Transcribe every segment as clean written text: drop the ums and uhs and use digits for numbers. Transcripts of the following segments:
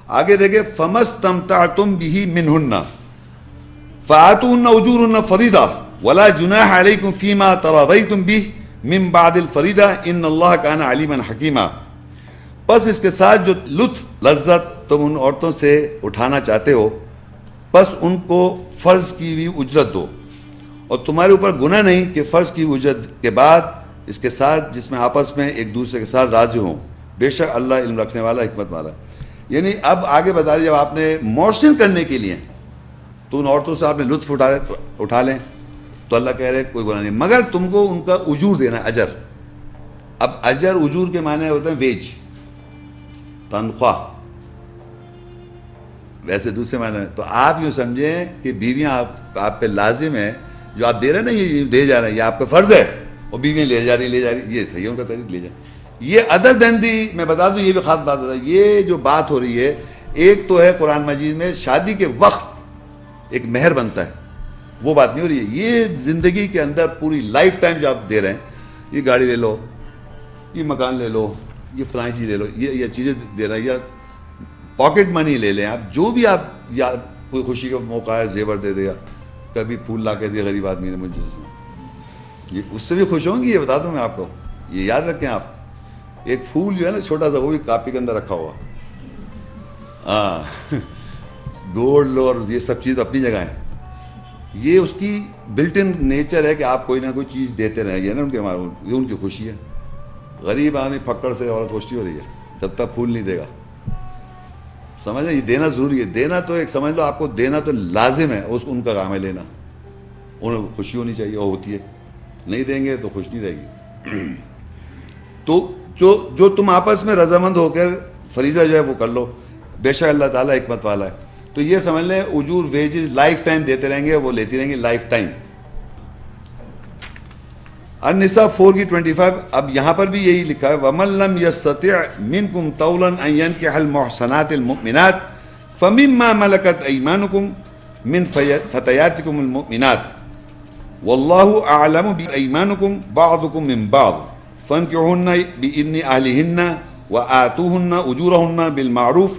آگے دیکھیں فَمَسْتَمْتَعْتُمْ بِهِ مِنْهُنَّ فَآتُوهُنَّ أُجُورُهُنَّ فَرِيضَةً وَلَا جُنَاحَ عَلَيْكُمْ فِي مَا تَرَاضَيْتُمْ بِهِ مِنْ بَعْدِ الْفَرِيضَةِ إِنَّ اللَّهَ كَانَ عَلِيمًا حَكِيمًا. پس اس کے ساتھ جو لطف لذت تم ان عورتوں سے اٹھانا چاہتے ہو پس ان کو فرض کی ہوئی اجرت دو، اور تمہارے اوپر گناہ نہیں کہ فرض کی اجرت کے بعد اس کے ساتھ جس میں آپس میں ایک دوسرے کے ساتھ راضی ہوں، بے شک اللہ علم رکھنے والا حکمت والا. یعنی اب آگے بتا دیا، جب آپ نے محسن کرنے کے لیے تو ان عورتوں سے آپ نے لطف اٹھا لیں تو اللہ کہہ رہے کوئی گناہ نہیں، مگر تم کو ان کا اجور دینا ہے، اجر. اب اجر اجور کے معنی ہوتے ہیں ویج، تنخواہ، ویسے دوسرے معنی ہے. تو آپ یوں سمجھیں کہ بیویاں آپ پہ لازم ہے، جو آپ دے رہے ہیں نا، یہ دے جا رہے ہیں، یہ آپ پہ فرض ہے، اور بیویاں لے جا رہی، یہ صحیح ہے ان کا طریق، لے جائیں. یہ ادر دین دی، میں بتا دوں یہ بھی خاص بات ہے، یہ جو بات ہو رہی ہے ایک تو ہے قرآن مجید میں شادی کے وقت ایک مہر بنتا ہے، وہ بات نہیں ہو رہی ہے. یہ زندگی کے اندر پوری لائف ٹائم جو آپ دے رہے ہیں، یہ گاڑی لے لو، یہ مکان لے لو، یہ فلانی چیز لے لو، یہ چیزیں دے رہے ہیں، یا پاکٹ منی لے لیں آپ، جو بھی آپ، یا کوئی خوشی کا موقع ہے زیور دے دیا، کبھی پھول لا کے دیا غریب آدمی نے مجھے سے، یہ اس سے بھی خوش ہوں گی، یہ بتا دوں میں آپ کو. یہ یاد رکھیں آپ، ایک پھول جو ہے نا چھوٹا سا، وہ بھی کاپی کے اندر رکھا ہوا، ہاں گولڈ اور یہ سب چیز اپنی جگہ ہیں، یہ اس کی بلٹ ان نیچر ہے کہ آپ کوئی نہ کوئی چیز دیتے رہیں گے نا ان کے، یہ ان کی خوشی ہے. غریب آدمی پھکڑ سے عورت خوشی ہو رہی ہے جب تک پھول نہیں دے گا، سمجھ رہے؟ یہ دینا ضروری ہے، دینا تو ایک سمجھ لو آپ کو دینا تو لازم ہے، ان کا کام ہے لینا، انہیں خوشی ہونی چاہیے، اور ہوتی ہے. نہیں دیں گے تو خوش نہیں رہے گی. تو جو تم آپس میں رضامند ہو کر فریضہ جو ہے وہ کر لو، بے شک اللہ تعالیٰ حکمت والا ہے. تو یہ سمجھ لیں اجور ویجز لائف ٹائم دیتے رہیں گے، وہ لیتی رہیں گے لائف ٹائم. النساء 4 کی 25. اب یہاں پر بھی یہی لکھا ہے وَمَن لَمْ يَسْتَطِعْ مِنْكُمْ طَوْلًا أَنْ يَنْكِحَ الْمُحْصَنَاتِ الْمُؤْمِنَاتِ فَمِمَّا مَلَكَتْ أَيْمَانُكُمْ مِنْ فَتَيَاتِكُمُ الْمُؤْمِنَاتِ وَاللَّهُ أَعْلَمُ بِأَيْمَانِكُمْ بَعْضُكُمْ مِنْ بَعْضٍ فَانكِحُوهُنَّ بِإِذْنِ أَهْلِهِنَّ وَآتُوهُنَّ أُجُورَهُنَّ بِالْمَعْرُوفِ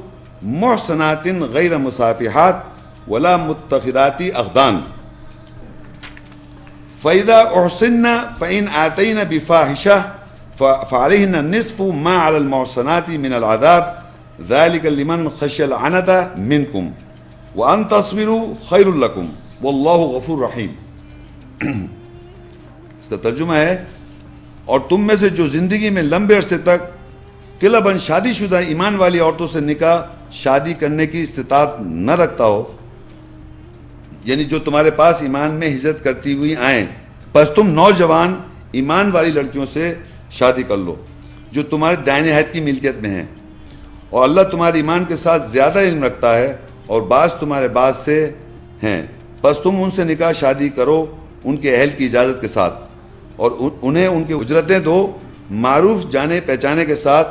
مُحْصَنَاتٍ غَيْرَ مُسَافِحَاتٍ وَلَا مُتَّخِذَاتِ أَخْدَانٍ فَإِذَا أُحْصِنَّ فَإِنْ آتَيْنَ بِفَاحِشَةٍ فَعَلَيْهِنَّ النِّصْفُ مَا عَلَى الْمُحْصَنَاتِ مِنَ الْعَذَابِ ذَلِكَ لِمَنْ خَشِيَ الْعَنَتَ مِنْكُمْ وَأَنْ تَصْبِرُوا خَيْرٌ لَكُمْ وَاللَّهُ غَفُورٌ رَحِيمٌ. اس کا ترجمہ ہے اور تم میں سے جو زندگی میں لمبے عرصے تک قلعہ بند شادی شدہ ایمان والی عورتوں سے نکاح شادی کرنے کی استطاعت نہ رکھتا ہو، یعنی جو تمہارے پاس ایمان میں ہجرت کرتی ہوئی آئیں، بس تم نوجوان ایمان والی لڑکیوں سے شادی کر لو جو تمہارے دائنے ہاتھ کی ملکیت میں ہیں، اور اللہ تمہارے ایمان کے ساتھ زیادہ علم رکھتا ہے، اور بعض تمہارے بعض سے ہیں، بس تم ان سے نکاح شادی کرو ان کے اہل کی اجازت کے ساتھ، اور انہیں ان کی اجرتیں دو معروف جانے پہچانے کے ساتھ.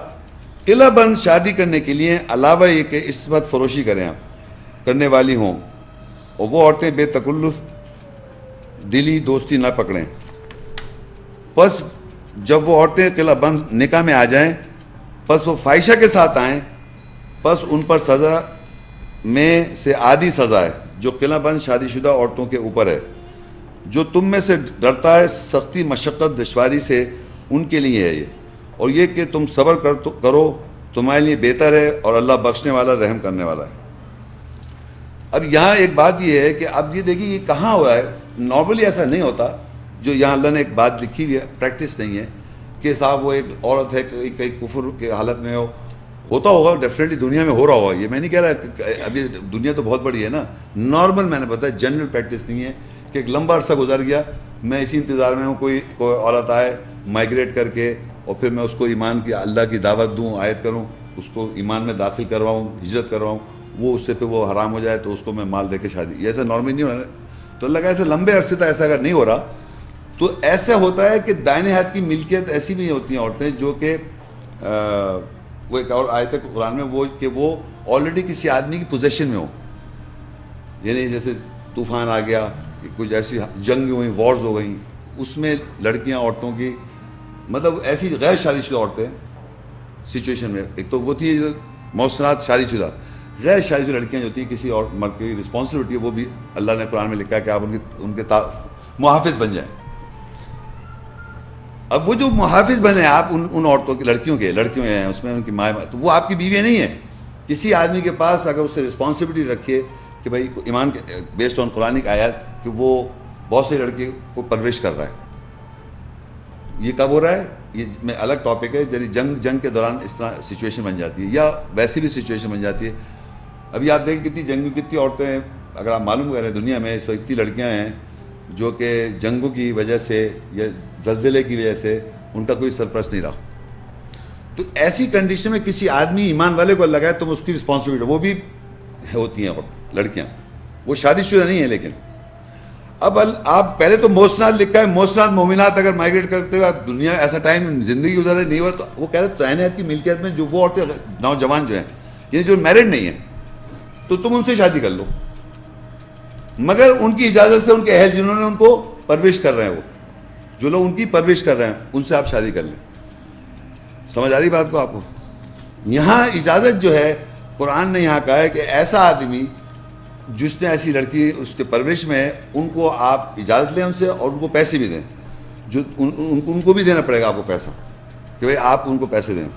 قلعہ بند شادی کرنے کے لیے علاوہ یہ کہ عصمت فروشی کرنے والی ہوں، اور وہ عورتیں بے تکلف دلی دوستی نہ پکڑیں. پس جب وہ عورتیں قلعہ بند نکاح میں آ جائیں، پس وہ فاحشہ کے ساتھ آئیں، پس ان پر سزا میں سے آدھی سزا ہے جو قلعہ بند شادی شدہ عورتوں کے اوپر ہے. جو تم میں سے ڈرتا ہے سختی مشقت دشواری سے ان کے لیے ہے یہ، اور یہ کہ تم صبر کرو تمہارے لیے بہتر ہے، اور اللہ بخشنے والا رحم کرنے والا ہے. اب یہاں ایک بات یہ ہے کہ اب یہ دیکھیے یہ کہاں ہوا ہے، نارملی ایسا نہیں ہوتا. جو یہاں اللہ نے ایک بات لکھی ہوئی ہے، پریکٹس نہیں ہے کہ صاحب وہ ایک عورت ہے کئی کفر کے حالت میں ہوتا ہوگا، ڈیفینیٹلی دنیا میں ہو رہا ہوگا، یہ میں نہیں کہہ رہا. ابھی دنیا تو بہت بڑی ہے نا، نارمل میں نے بتایا جنرل پریکٹس نہیں ہے کہ ایک لمبا عرصہ گزر گیا، میں اسی انتظار میں ہوں کوئی عورت آئے مائگریٹ کر کے، اور پھر میں اس کو ایمان کی اللہ کی دعوت دوں، آیت کروں، اس کو ایمان میں داخل کرواؤں، ہجرت کرواؤں، وہ اس سے پھر وہ حرام ہو جائے تو اس کو میں مال دے کے شادی. یہ ایسا نارملی نہیں ہو رہا. تو اللہ کا ایسے لمبے عرصے تک ایسا اگر نہیں ہو رہا تو ایسا ہوتا ہے کہ دائنے ہاتھ کی ملکیت ایسی بھی ہوتی ہیں عورتیں جو کہ وہ ایک اور آیت ہے قرآن میں وہ کہ وہ آلریڈی کسی آدمی کی پوزیشن میں ہو، یعنی جیسے طوفان آ گیا، کچھ ایسی جنگ ہوئی، وارز ہو گئیں، اس میں لڑکیاں عورتوں کی مطلب ایسی غیر شادی شدہ عورتیں سچویشن میں، ایک تو وہ تھی محسنات شادی شدہ، غیر شادی شدہ لڑکیاں جو ہوتی ہیں کسی اور مرد کی رسپانسبلٹی ہے، وہ بھی اللہ نے قرآن میں لکھا ہے کہ آپ ان کے محافظ بن جائیں. اب وہ جو محافظ بنے آپ ان عورتوں کی، لڑکیوں ہیں اس میں ان کی ماں، تو وہ آپ کی بیویاں نہیں ہیں. کسی آدمی کے پاس اگر اس سے رسپانسبلٹی رکھیے کہ بھائی ایمان کے بیسڈ آن قرآنک آیات کہ وہ بہت سے لڑکے کو پرورش کر رہا ہے. یہ کب ہو رہا ہے؟ یہ میں الگ ٹاپک ہے. جنگ کے دوران اس طرح سچویشن بن جاتی ہے، یا ویسی بھی سچویشن بن جاتی ہے. ابھی آپ دیکھیں کتنی جنگ میں کتنی عورتیں ہیں، اگر آپ معلوم کریں دنیا میں اس وقت اتنی لڑکیاں ہیں جو کہ جنگوں کی وجہ سے یا زلزلے کی وجہ سے ان کا کوئی سرپرست نہیں رہا. تو ایسی کنڈیشن میں کسی آدمی ایمان والے کو لگائے تو اس کی رسپانسبلٹی، وہ بھی ہوتی ہیں لڑکیاں، وہ شادی شدہ نہیں ہیں. لیکن اب آپ پہلے تو محسنات لکھا ہے، محسنات مومنات اگر مائگریٹ کرتے ہوئے آپ دنیا ایسا ٹائم زندگی گزارے نہیں ہوا، تو وہ کہہ رہے تعینات کی ملکیت میں جو وہ عورتیں نوجوان جو ہیں یعنی جو میرڈ نہیں ہیں تو تم ان سے شادی کر لو، مگر ان کی اجازت سے ان کے اہل جنہوں نے ان کو پرورش کر رہے ہیں، وہ جو لوگ ان کی پرورش کر رہے ہیں ان سے آپ شادی کر لیں. سمجھ آ رہی بات کو آپ کو؟ یہاں اجازت جو ہے قرآن نے یہاں کہا ہے کہ ایسا آدمی جس نے ایسی لڑکی اس کے پرورش میں ہے ان کو آپ اجازت لیں ان سے، اور ان کو پیسے بھی دیں، جو ان کو بھی دینا پڑے گا آپ کو پیسہ، کہ بھائی آپ ان کو پیسے دیں.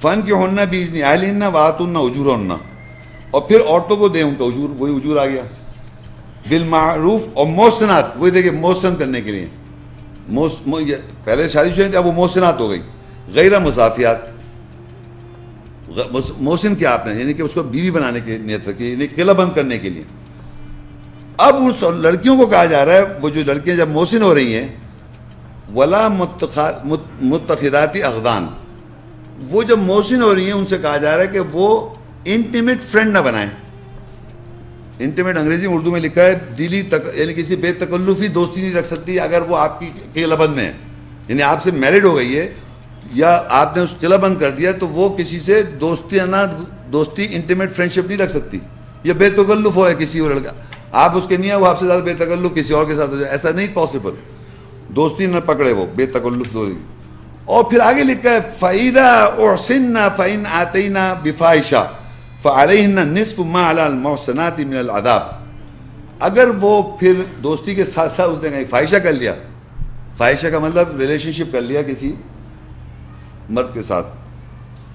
فن کے ہونا بیج نہیں آئے لینا وات ان اجور ہونا، اور پھر عورتوں کو دیں ان کا اجور، وہی اجور آ گیا. بالمعروف، اور محسنات، وہی دیکھیں محسن کرنے کے لیے پہلے شادی شدہ تھی اب وہ محسنات ہو گئی، غیر مضافیات. محسن کیا آپ نے یعنی کہ اس کو بیوی بنانے کی نیت رکھی، یعنی قلعہ بند کرنے کے لیے. اب اس لڑکیوں کو کہا جا رہا ہے، وہ جو لڑکیاں جب محسن ہو رہی ہیں ولا متخذات اخدان، وہ جب محسن ہو رہی ہیں ان سے کہا جا رہا ہے کہ وہ انٹیمیٹ فرینڈ نہ بنائیں. انٹیمیٹ انگریزی میں اردو میں لکھا ہے دلی یعنی کسی بے تکلفی دوستی نہیں رکھ سکتی اگر وہ آپ کی قلعہ بند میں ہے. یعنی آپ سے میرڈ ہو گئی ہے یا آپ نے اس قلعہ بند کر دیا تو وہ کسی سے دوستی انٹیمیٹ فرینڈشپ نہیں رکھ سکتی. یہ بے تکلف ہو ہے کسی اور لڑکا، آپ اس کے میاں وہ آپ سے زیادہ بے تکلف کسی اور کے ساتھ ہو جائے، ایسا نہیں پاسبل. دوستی نہ پکڑے وہ بے تکلف دوستی. اور پھر آگے لکھا ہے فَإِذَا أُحْصِنَّ فَإِنْ آتَيْنَا بِفَاحِشَةٍ فَعَلَيْهِنَّ النِّصْفُ مَا عَلَى الْمُحْصَنَاتِ مِنَ الْعَذَابِ. اگر وہ پھر دوستی کے ساتھ ساتھ اس نے کہیں فاحشہ کر لیا، فاحشہ کا مطلب ریلیشن شپ کر لیا کسی مرد کے ساتھ،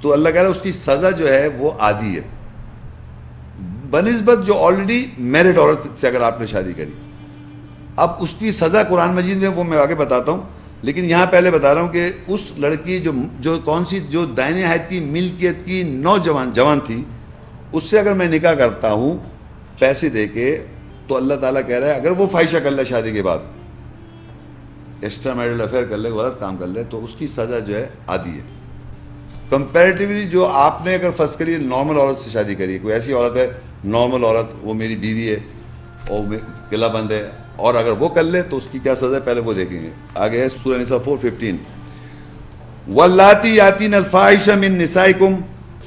تو اللہ کہہ رہا ہے اس کی سزا جو ہے وہ آدھی ہے بنسبت جو آلریڈی میرڈ عورت سے اگر آپ نے شادی کری. اب اس کی سزا قرآن مجید میں وہ میں آگے بتاتا ہوں، لیکن یہاں پہلے بتا رہا ہوں کہ اس لڑکی جو کون سی جو دائنے ہاتھ کی ملکیت کی جوان تھی، اس سے اگر میں نکاح کرتا ہوں پیسے دے کے، تو اللہ تعالیٰ کہہ رہا ہے اگر وہ فاحشہ کر لے شادی کے بعد، ایکسٹرا میرٹل افیئر کر لے، غلط کام کر لے، تو اس کی سزا جو ہے آدھی ہے کمپیریٹیولی جو آپ نے اگر فرض کریے نارمل عورت سے شادی کری. کوئی ایسی عورت ہے نارمل عورت، وہ میری بیوی ہے اور قلعہ بند ہے، اور اگر وہ کر لے تو اس کی کیا سزا ہے پہلے وہ دیکھیں گے. آگے ہے سورہ نساء 4:15 واللاتی یاتین الفاحش من نسائکم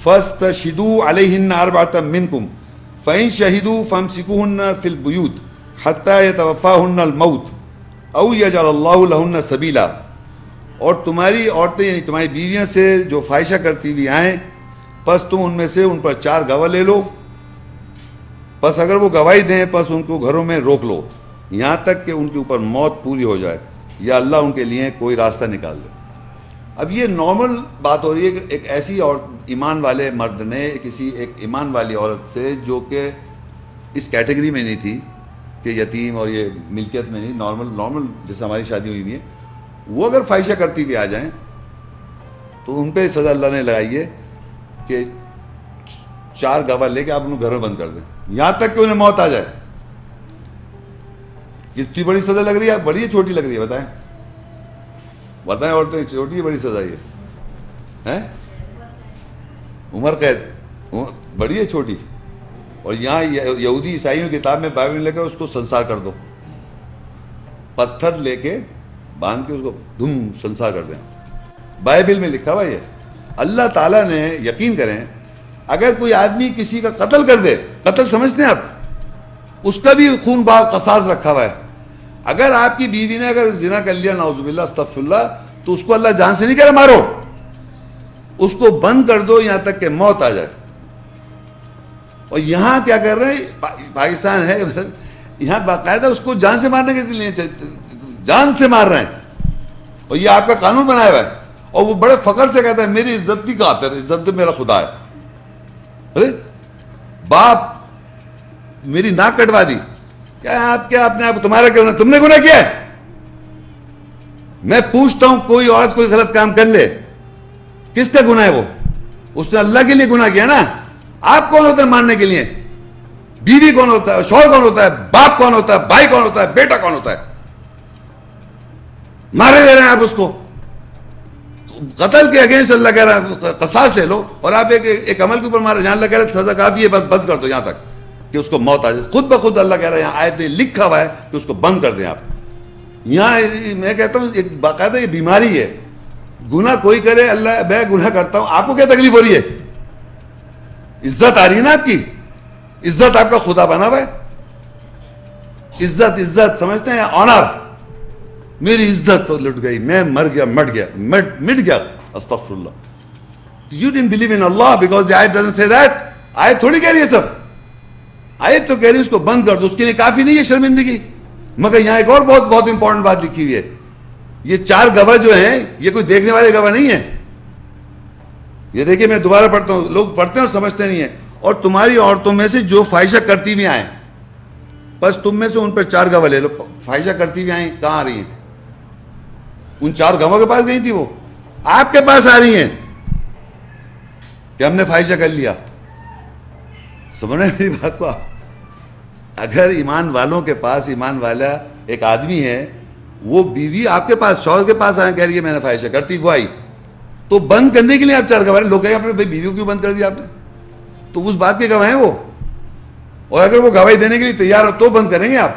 فاستشہدوا علیہن اربعۃ منکم فإن شہدوا فامسکوہن فی البیوت حتی یتوفاہن الموت او یجعل اللہ لہن سبیلا. اور تمہاری عورتیں یعنی تمہاری بیویاں سے جو فاحشہ کرتی ہوئی آئیں، پس تم ان میں سے ان پر 4 گواہ لے لو، پس اگر وہ گواہی دیں پس ان کو گھروں میں روک لو یہاں تک کہ ان کے اوپر موت پوری ہو جائے یا اللہ ان کے لیے کوئی راستہ نکال دے. اب یہ نارمل بات ہو رہی ہے کہ ایک ایسی اور ایمان والے مرد نے کسی ایک ایمان والی عورت سے جو کہ اس کیٹیگری میں نہیں تھی کہ یتیم اور یہ ملکیت میں نہیں، نارمل جیسے ہماری شادی ہوئی ہوئی ہے، وہ اگر فاحشہ کرتی بھی آ جائیں تو ان پہ سزا اللہ نے لگائی ہے کہ 4 گواہ لے کے آپ انہیں گھروں بند کر دیں یہاں تک کہ انہیں موت آ جائے. کتنی بڑی سزا لگ رہی ہے؟ بڑی ہے چھوٹی لگ رہی ہے؟ بتائیں عورتیں، چھوٹی ہے بڑی سزا یہ ہے؟ عمر قید بڑی ہے چھوٹی؟ اور یہاں یہودی عیسائیوں کی کتاب میں بائبل میں لے کر اس کو سنسار کر دو، پتھر لے کے باندھ کے اس کو دھم سنسار کر دیں. بائبل میں لکھا ہوا یہ. اللہ تعالیٰ نے یقین کریں اگر کوئی آدمی کسی کا قتل کر دے، قتل سمجھتے ہیں آپ، اس کا بھی خون باغ قصاص رکھا ہوا ہے. اگر آپ کی بیوی نے اگر زنا کر لیا نعوذ باللہ استغفر اللہ، تو اس کو اللہ جان سے نہیں کہہ رہا مارو، اس کو بند کر دو یہاں تک کہ موت آ جائے. اور یہاں کیا کر رہے ہیں, پاکستان ہے یہاں باقاعدہ اس کو جان سے مارنے کے لیے جان سے مار رہے ہیں, اور یہ آپ کا قانون بنایا ہوا ہے, اور وہ بڑے فخر سے کہتا ہے میری عزت کی خاطر, عزت میرا خدا ہے. ارے باپ میری ناک کٹوا دی, کیا اپنے آپ تمہارا کیا تم نے گناہ کیا ہے؟ میں پوچھتا ہوں کوئی عورت کوئی غلط کام کر لے, کس کا گناہ ہے وہ؟ اس نے اللہ کے لیے گناہ کیا نا. آپ کون ہوتا ہے ماننے کے لیے؟ بیوی کون ہوتا ہے, شوہر کون ہوتا ہے, باپ کون ہوتا ہے, بھائی کون ہوتا ہے, بیٹا کون ہوتا ہے؟ مارے دے رہے ہیں آپ اس کو, قتل کے اگینسٹ اللہ کہہ رہا ہے قصاص لے لو, اور آپ ایک عمل کے اوپر مارے جہاں اللہ کہہ رہا ہے سزا کافی ہے بس بند کر دو یہاں تک کہ اس کو موت آ جائے. خود بخود اللہ کہہ رہا ہے یہاں آیت میں لکھا ہوا ہے کہ اس کو بند کر دیں آپ. یہاں میں کہتا ہوں ایک باقاعدہ یہ بیماری ہے, گناہ کوئی کرے, اللہ میں گناہ کرتا ہوں, آپ کو کیا تکلیف ہو رہی ہے؟ عزت آ رہی ہے نا آپ کی, عزت آپ کا خدا بنا ہوا ہے. عزت سمجھتے ہیں, آنر, میری عزت تو لٹ گئی, میں مر گیا مٹ گیا. استغفر اللہ. You didn't believe in Allah because the ayat doesn't say that. آیت تھوڑی کہہ رہی ہے سب, آیت تو کہہ رہی ہے اس کو بند کر دو, اس کے لیے کافی نہیں ہے شرمندگی. مگر یہاں ایک اور بہت امپورٹنٹ بات لکھی ہوئی ہے, یہ 4 گواہ جو ہیں یہ کوئی دیکھنے والے گواہ نہیں ہیں. یہ دیکھیں میں دوبارہ پڑھتا ہوں, لوگ پڑھتے ہیں اور سمجھتے نہیں ہیں. اور تمہاری عورتوں میں سے جو فاحشہ کرتی بھی آئیں, بس تم میں سے ان پر 4 گواہ لے لو. فاحشہ کرتی ہوئی آئیں کہاں آ رہی ہیں؟ ان 4 گواہوں کے پاس گئی تھی, وہ آپ کے پاس آ رہی ہیں کہ ہم نے فاحشہ کر لیا. سمجھ رہے ہیں میری بات کو آپ؟ اگر ایمان والوں کے پاس, ایمان والا ایک آدمی ہے, وہ بیوی آپ کے پاس شوہر کے پاس آئے کہہ رہی ہے میں نے فاحشہ کرتی, وہ آئی, تو بند کرنے کے لیے آپ 4 گواہ لوگ کہیں آپ نے بھائی بیوی کو کیوں بند کر دیا آپ نے؟ تو اس بات کے گواہ ہیں وہ, اور اگر وہ گواہی دینے کے لیے تیار ہو تو بند کریں گے آپ.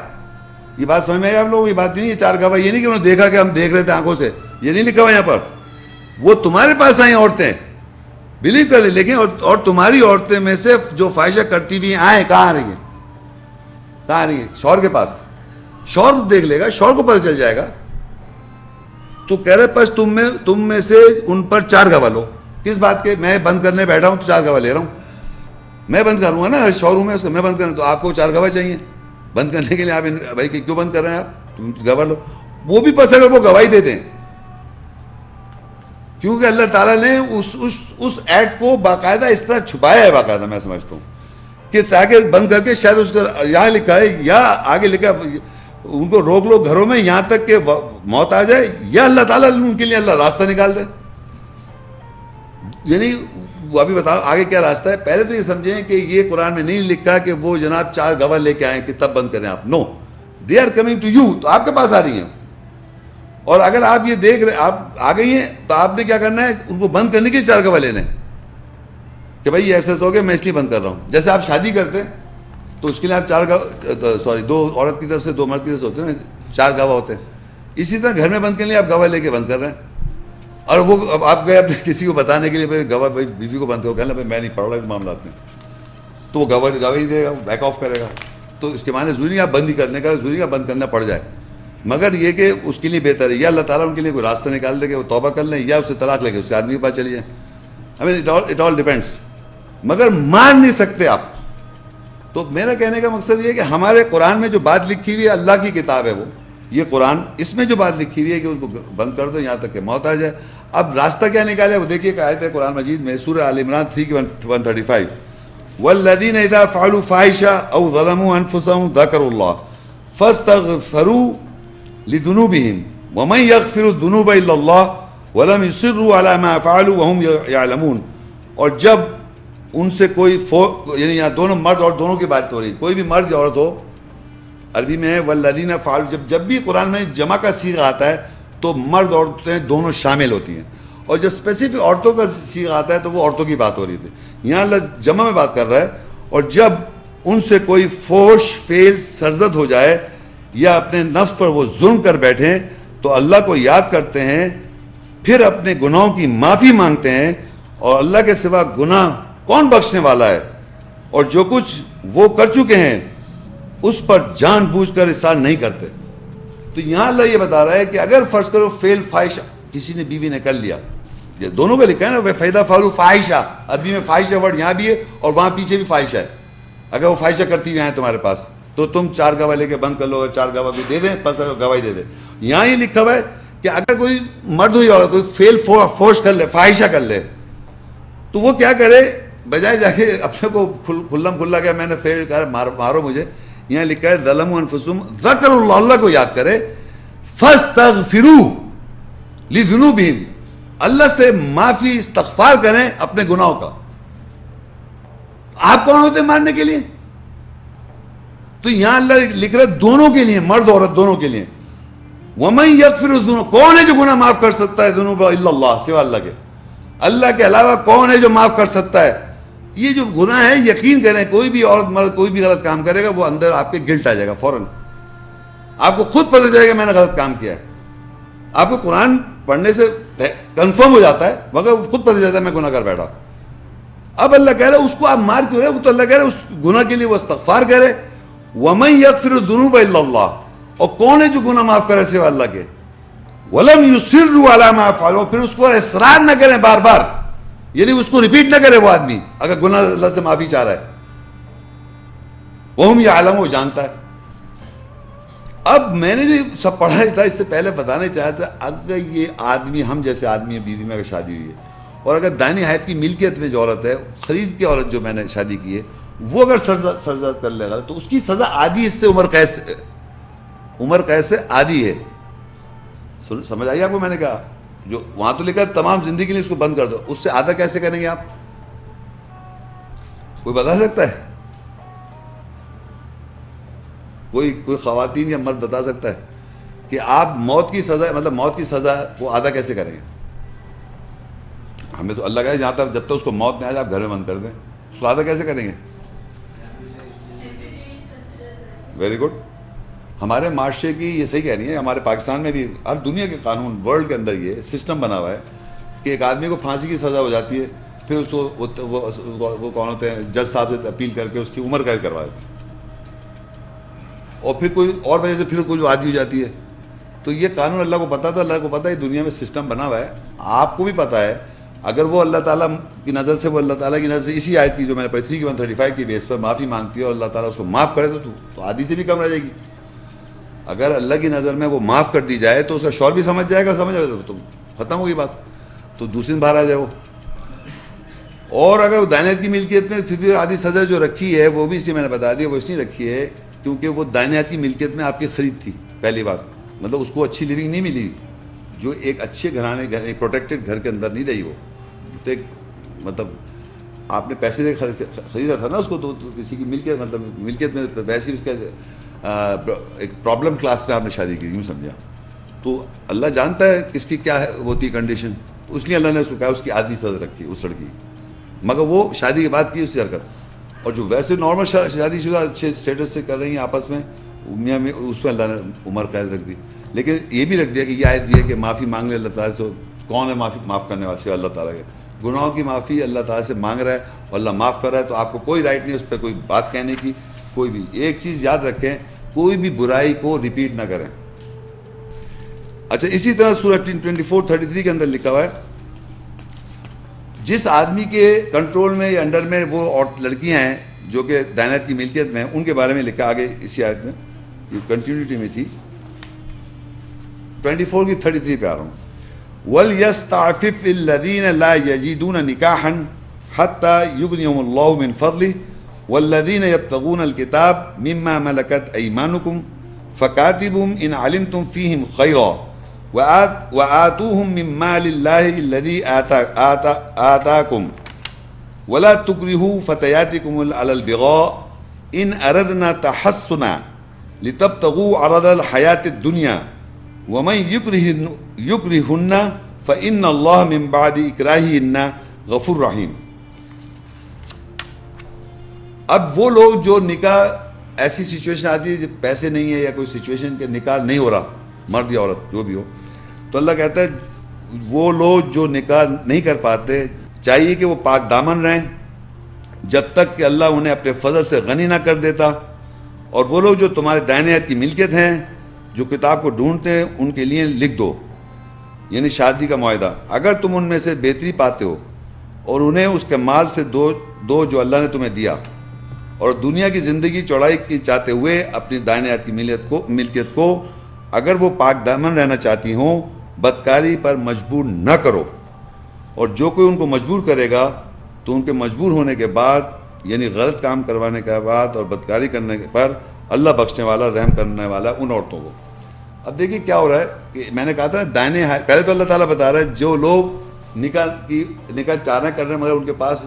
یہ بات سمجھ میں آئی آپ لوگوں؟ یہ بات نہیں ہے 4 گواہ, یہ نہیں کہ انہوں نے دیکھا کہ ہم دیکھ رہے تھے آنکھوں سے, یہ نہیں لکھا ہوا یہاں پر. وہ تمہارے پاس آئیں عورتیں, بلیو کر لیں, لیکن اور تمہاری عورتیں میں سے جو فاحشہ کرتی بھی آئیں کہاں آ رہی ہیں؟ کہاں آ رہی ہیں؟ شوہر کے پاس. شوہر دیکھ لے گا, شوہر کو پتہ چل جائے گا. تو کہہ رہے پس تم میں سے ان پر 4 گواہ لو. کس بات کے؟ میں بند کرنے بیٹھا ہوں تو 4 گواہ لے رہا ہوں. میں بند کروں گا نا, شوہر ہوں میں اس کا, میں بند کروں تو آپ کو 4 گواہ چاہیے بند کرنے کے لیے. آپ بھائی کیوں بند کر رہے ہیں آپ؟ تم گواہ لو. وہ بھی پس اگر وہ گواہی دیتے ہیں, کیونکہ اللہ تعالیٰ نے اس ایکٹ کو باقاعدہ اس طرح چھپایا ہے, باقاعدہ میں سمجھتا ہوں کہ تاکہ بند کر کے شاید اس کا یہاں لکھا ہے یا آگے لکھا ان کو روک لو گھروں میں یہاں تک کہ موت آ جائے, یا اللہ تعالیٰ ان کے لیے اللہ راستہ نکال دے. یعنی وہ ابھی بتاؤ آگے کیا راستہ ہے. پہلے تو یہ سمجھیں کہ یہ قرآن میں نہیں لکھا کہ وہ جناب 4 گواہ لے کے آئیں کہ تب بند کریں آپ. No, they are coming to you, تو آپ کے پاس آ رہی ہیں. اور اگر آپ یہ دیکھ رہے آپ آ گئی ہیں تو آپ نے کیا کرنا ہے, ان کو بند کرنے کے 4 گواہ لینے کہ بھائی ایسے ہو گیا, میں اس لیے بند کر رہا ہوں. جیسے آپ شادی کرتے ہیں تو اس کے لیے آپ 4 گواہ 2 عورت کی طرف سے 2 مرد کی طرف سے ہوتے ہیں, 4 گواہ ہوتے ہیں. اسی طرح گھر میں بند کرنے آپ گواہ لے کے بند کر رہے ہیں. اور وہ آپ گئے اپنے کسی کو بتانے کے لیے بھائی گواہ بھائی بیوی کو بند کرو, کہنا بھائی میں نہیں پڑھ رہا اس معاملات میں, تو وہ گواہی دے گا, بیک آف کرے گا. تو اس کے معنی ضروری آپ بند ہی کرنے کا, ضروری آپ بند کرنا پڑ جائے. مگر یہ کہ اس کے لیے بہتر ہے یا اللہ تعالیٰ ان کے لیے کوئی راستہ نکال دے کہ وہ توبہ کر لیں, یا اس سے طلاق لے کے اس آدمی کے پاس چلی جائیں. It all depends. مگر مان نہیں سکتے آپ. تو میرا کہنے کا مقصد یہ ہے کہ ہمارے قرآن میں جو بات لکھی ہوئی ہے, اللہ کی کتاب ہے وہ, یہ قرآن, اس میں جو بات لکھی ہوئی ہے کہ ان کو بند کر دو یہاں تک کہ موت آ جائے. اب راستہ کیا نکالے وہ دیکھیے کہ آیت ہے قرآن مجید میں سورہ آل عمران 3:135, والذین اذا فعلوا فاحشہ او ظلموا انفسهم ذکروا اللہ فاستغفروا لذنوبهم ومن يغفر الذنوب الا اللہ ولم يصروا على ما فعلوا وهم يعلمون. اور جب ان سے کوئی یعنی یہاں دونوں مرد اور دونوں کی بات ہو رہی, کوئی بھی مرد یا عورت ہو, عربی میں ہے والذین فعلوا, جب بھی قرآن میں جمع کا صیغہ آتا ہے تو مرد عورتیں دونوں شامل ہوتی ہیں, اور جب اسپیسیفک عورتوں کا صیغہ آتا ہے تو وہ عورتوں کی بات ہو رہی تھی. یہاں اللہ جمع میں بات کر رہا ہے. اور جب ان سے کوئی فحش فعل سرزد ہو جائے یا اپنے نفس پر وہ ظلم کر بیٹھیں تو اللہ کو یاد کرتے ہیں, پھر اپنے گناہوں کی معافی مانگتے ہیں, اور اللہ کے سوا گناہ کون بخشنے والا ہے, اور جو کچھ وہ کر چکے ہیں اس پر جان بوجھ کر اصرار نہیں کرتے. تو یہاں اللہ یہ بتا رہا ہے کہ اگر فرض کرو فعل فاحشہ کسی نے بیوی نے کر لیا, یہ دونوں کا لکھا ہے نا, فیدا فعلوا فاحشہ, عربی میں فاحشہ ورڈ یہاں بھی ہے اور وہاں پیچھے بھی فاحشہ ہے, اگر وہ فاحشہ کرتی ہوئی آئیں تمہارے پاس تو تم 4 گواہ لے کے بند کر لو, اگر 4 گواہ بھی دے دیں بس گواہی دے دیں. یہاں یہ لکھا ہوا ہے کہ اگر کوئی مرد ہو یا کوئی فیل فوش کر لے, فاحشہ کر لے, تو وہ کیا کرے, بجائے جا کے اپنے کو کھلم کھلا گیا میں نے فیل کر مارو مجھے, یہاں لکھا ہے ظلموا انفسہم, ذکر اللہ کو یاد کرے, فاستغفروا لذنوبہم, اللہ سے معافی استغفار کریں اپنے گناہوں کا. آپ کون ہوتے ہیں ماننے کے لیے؟ تو یہاں اللہ لکھ رہا ہے دونوں کے لیے, مرد عورت دونوں کے لیے. وَمَن يَغْفِرُ الذُّنُوبَ, کون ہے جو گناہ معاف کر سکتا ہے ذنوب الا اللہ, سوا اللہ کے, اللہ کے علاوہ کون ہے جو معاف کر سکتا ہے. یہ جو گناہ ہے یقین کریں کوئی بھی عورت مرد کوئی بھی غلط کام کرے گا وہ اندر آپ کے گلٹ آ جائے گا فوراً, آپ کو خود پتہ چلے گا میں نے غلط کام کیا ہے. آپ کو قرآن پڑھنے سے کنفرم ہو جاتا ہے مگر خود پتہ چلتا ہے میں گناہ کر بیٹھا. اب اللہ کہہ رہا ہے اس کو آپ مار کیوں رہے, وہ تو اللہ کہہ رہا ہے اس گناہ کے لیے وہ استغفار کرے. وَمَن يَغْفِرُ الذُّنُوبَ إِلَّا اللَّهُ, اور کون ہے جو گناہ معاف کرے سوا اللہ کے. وَلَمْ يُصِرُّوا عَلَىٰ مَا فَعَلُوا, پھر اس کو اصرار نہ کریں بار بار, یعنی اس کو ریپیٹ نہ کرے وہ آدمی اگر گناہ اللہ سے معافی چاہ رہا ہے. وَهُمْ يَعْلَمُونَ, وہ جانتا ہے. اب میں نے جو سب پڑھا تھا اس سے پہلے بتانا چاہا تھا, اگر یہ آدمی ہم جیسے آدمی ہے, بیوی میں اگر شادی ہوئی ہے اور اگر دائنی حیات کی ملکیت میں جو عورت ہے, خرید کے عورت جو میں نے شادی کی ہے, وہ اگر سزا کر لے گا تو اس کی سزا آدھی اس سے عمر قید سے آدھی ہے. سمجھ آئی آپ کو میں نے کہا؟ جو وہاں تو لکھا تمام زندگی کے لیے اس کو بند کر دو, اس سے آدھا کیسے کریں گے آپ؟ کوئی بتا سکتا ہے؟ کوئی خواتین یا مرد بتا سکتا ہے کہ آپ موت کی سزا مطلب موت کی سزا وہ آدھا کیسے کریں گے؟ ہمیں تو اللہ کہے جہاں تک جب تک اس کو موت نہیں آ جائے آپ گھر میں بند کر دیں, اس کو آدھا کیسے کریں گے؟ Very good. ہمارے معاشرے کی یہ صحیح کہہ رہی ہے, ہمارے پاکستان میں بھی ہر دنیا کے قانون ورلڈ کے اندر یہ سسٹم بنا ہوا ہے کہ ایک آدمی کو پھانسی کی سزا ہو جاتی ہے, پھر اس کو وہ کون ہوتے ہیں جج صاحب سے اپیل کر کے اس کی عمر قید کروا دیتے ہیں, اور پھر کوئی اور وجہ سے پھر کوئی عادی ہو جاتی ہے. تو یہ قانون اللہ کو پتا تھا, اللہ کو پتا ہے دنیا میں سسٹم بنا ہوا ہے, آپ کو بھی پتا ہے. اگر وہ اللہ تعالیٰ کی نظر سے وہ اللہ تعالیٰ کی نظر سے اسی آیت کی جو میں نے پڑھی 3:135 کی بیس پر معافی مانگتی ہے اور اللہ تعالیٰ اس کو معاف کرے تو آدھی سے بھی کم رہ جائے گی. اگر اللہ کی نظر میں وہ معاف کر دی جائے تو اس کا شوہر بھی سمجھ جائے گا, تو ختم ہوگی بات, تو دوسری دن باہر آ جائے وہ. اور اگر وہ دائنیت کی ملکیت میں پھر بھی آدھی سزا جو رکھی ہے وہ بھی اسی میں نے بتا دیا, وہ اس لیے رکھی ہے کیونکہ وہ دائنیت کی ملکیت میں آپ کی خرید تھی. پہلی بات مطلب اس کو اچھی لیونگ نہیں ملی, جو ایک اچھے گھرانے ایک پروٹیکٹڈ گھر کے اندر نہیں رہی, وہ تو ایک مطلب آپ نے پیسے سے خریدا تھا نا اس کو, تو کسی کی ملکیت مطلب ملکیت میں ویسے اس کا ایک پرابلم کلاس پہ آپ نے شادی کی, یوں سمجھا. تو اللہ جانتا ہے کس کی کیا ہوتی کنڈیشن, تو اس لیے اللہ نے اس کو کہا اس کی آدھی سزا رکھی اس لڑکی, مگر وہ شادی کے بعد کی اس کی حرکت. اور جو ویسے نارمل شادی شدہ اچھے اسٹیٹس سے کر رہی ہیں آپس میں میاں میں, اس پہ اللہ نے عمر قید رکھ دی. لیکن یہ بھی رکھ دیا کہ یہ آیت یہ ہے کہ معافی مانگ لے اللہ تعالیٰ سے. تو کون ہے معاف کرنے والے سے اللہ تعالیٰ کے گناہوں کی معافی اللہ تعالیٰ سے مانگ رہا ہے اور اللہ معاف کر رہا ہے, تو آپ کو کوئی رائٹ نہیں اس پہ کوئی بات کہنے کی. کوئی بھی ایک چیز یاد رکھیں, کوئی بھی برائی کو ریپیٹ نہ کریں. اچھا اسی طرح سورہ 24:33 کے اندر لکھا ہوا ہے جس آدمی کے کنٹرول میں یا انڈر میں وہ اور لڑکیاں ہیں جو کہ دائنیت کی ملکیت میں ہیں, ان کے بارے میں لکھا آگے اسی آیت میں, یہ کنٹینیوٹی میں تھی 24 کی 33 پہ آ رہا ہوں. وَلْيَسْتَعْفِفِ الَّذِينَ لَا يَجِدُونَ نِكَاحًا حَتَّى يُغْنِيَهُمُ اللَّهُ مِنْ فَضْلِهِ وَالَّذِينَ يَبْتَغُونَ الْكِتَابَ مِمَّا مَلَكَتْ أَيْمَانُكُمْ فَكَاتِبُوهُمْ إِنْ عَلِمْتُمْ فِيهِمْ خَيْرًا وَآتُوهُمْ مِنْ مَالِ اللَّهِ الَّذِي آتَاكُمْ وَلَا تُكْرِهُوا فَتَيَاتِكُمْ عَلَى الْبِغَاءِ إِنْ أَرَدْنَا تَحَصُّنًا لِتَبْتَغُوا عَرَضَ الْحَيَاةِ الدُّنْيَا وَمَنْ يُكْرِهُنَّ فَإِنَّ اللَّهَ مِنْ بَعْدِ إِكْرَاهِهِنَّ غَفُورٌ رَحِيمٌ. اب وہ لوگ جو نکاح ایسی سچویشن آتی ہے جب پیسے نہیں ہے یا کوئی سچویشن کے نکاح نہیں ہو رہا, مرد یا عورت جو بھی ہو, تو اللہ کہتا ہے وہ لوگ جو نکاح نہیں کر پاتے چاہیے کہ وہ پاک دامن رہیں جب تک کہ اللہ انہیں اپنے فضل سے غنی نہ کر دیتا. اور وہ لوگ جو تمہارے دائنی ہاتھ کی ملکیت ہیں جو کتاب کو ڈھونڈتے ہیں ان کے لیے لکھ دو, یعنی شادی کا معاہدہ, اگر تم ان میں سے بہتری پاتے ہو اور انہیں اس کے مال سے دو جو اللہ نے تمہیں دیا, اور دنیا کی زندگی چوڑائی کی چاہتے ہوئے اپنی دائیں ہاتھ کی ملکیت کو اگر وہ پاک دامن رہنا چاہتی ہوں بدکاری پر مجبور نہ کرو، اور جو کوئی ان کو مجبور کرے گا تو ان کے مجبور ہونے کے بعد یعنی غلط کام کروانے کے بعد اور بدکاری کرنے پر اللہ بخشنے والا رحم کرنے والا ان عورتوں کو۔ اب دیکھیے کیا ہو رہا ہے کہ میں نے کہا تھا دائیں ہاتھ، پہلے تو اللہ تعالیٰ بتا رہا ہے جو لوگ نکاح چارہ کر رہے ہیں مگر ان کے پاس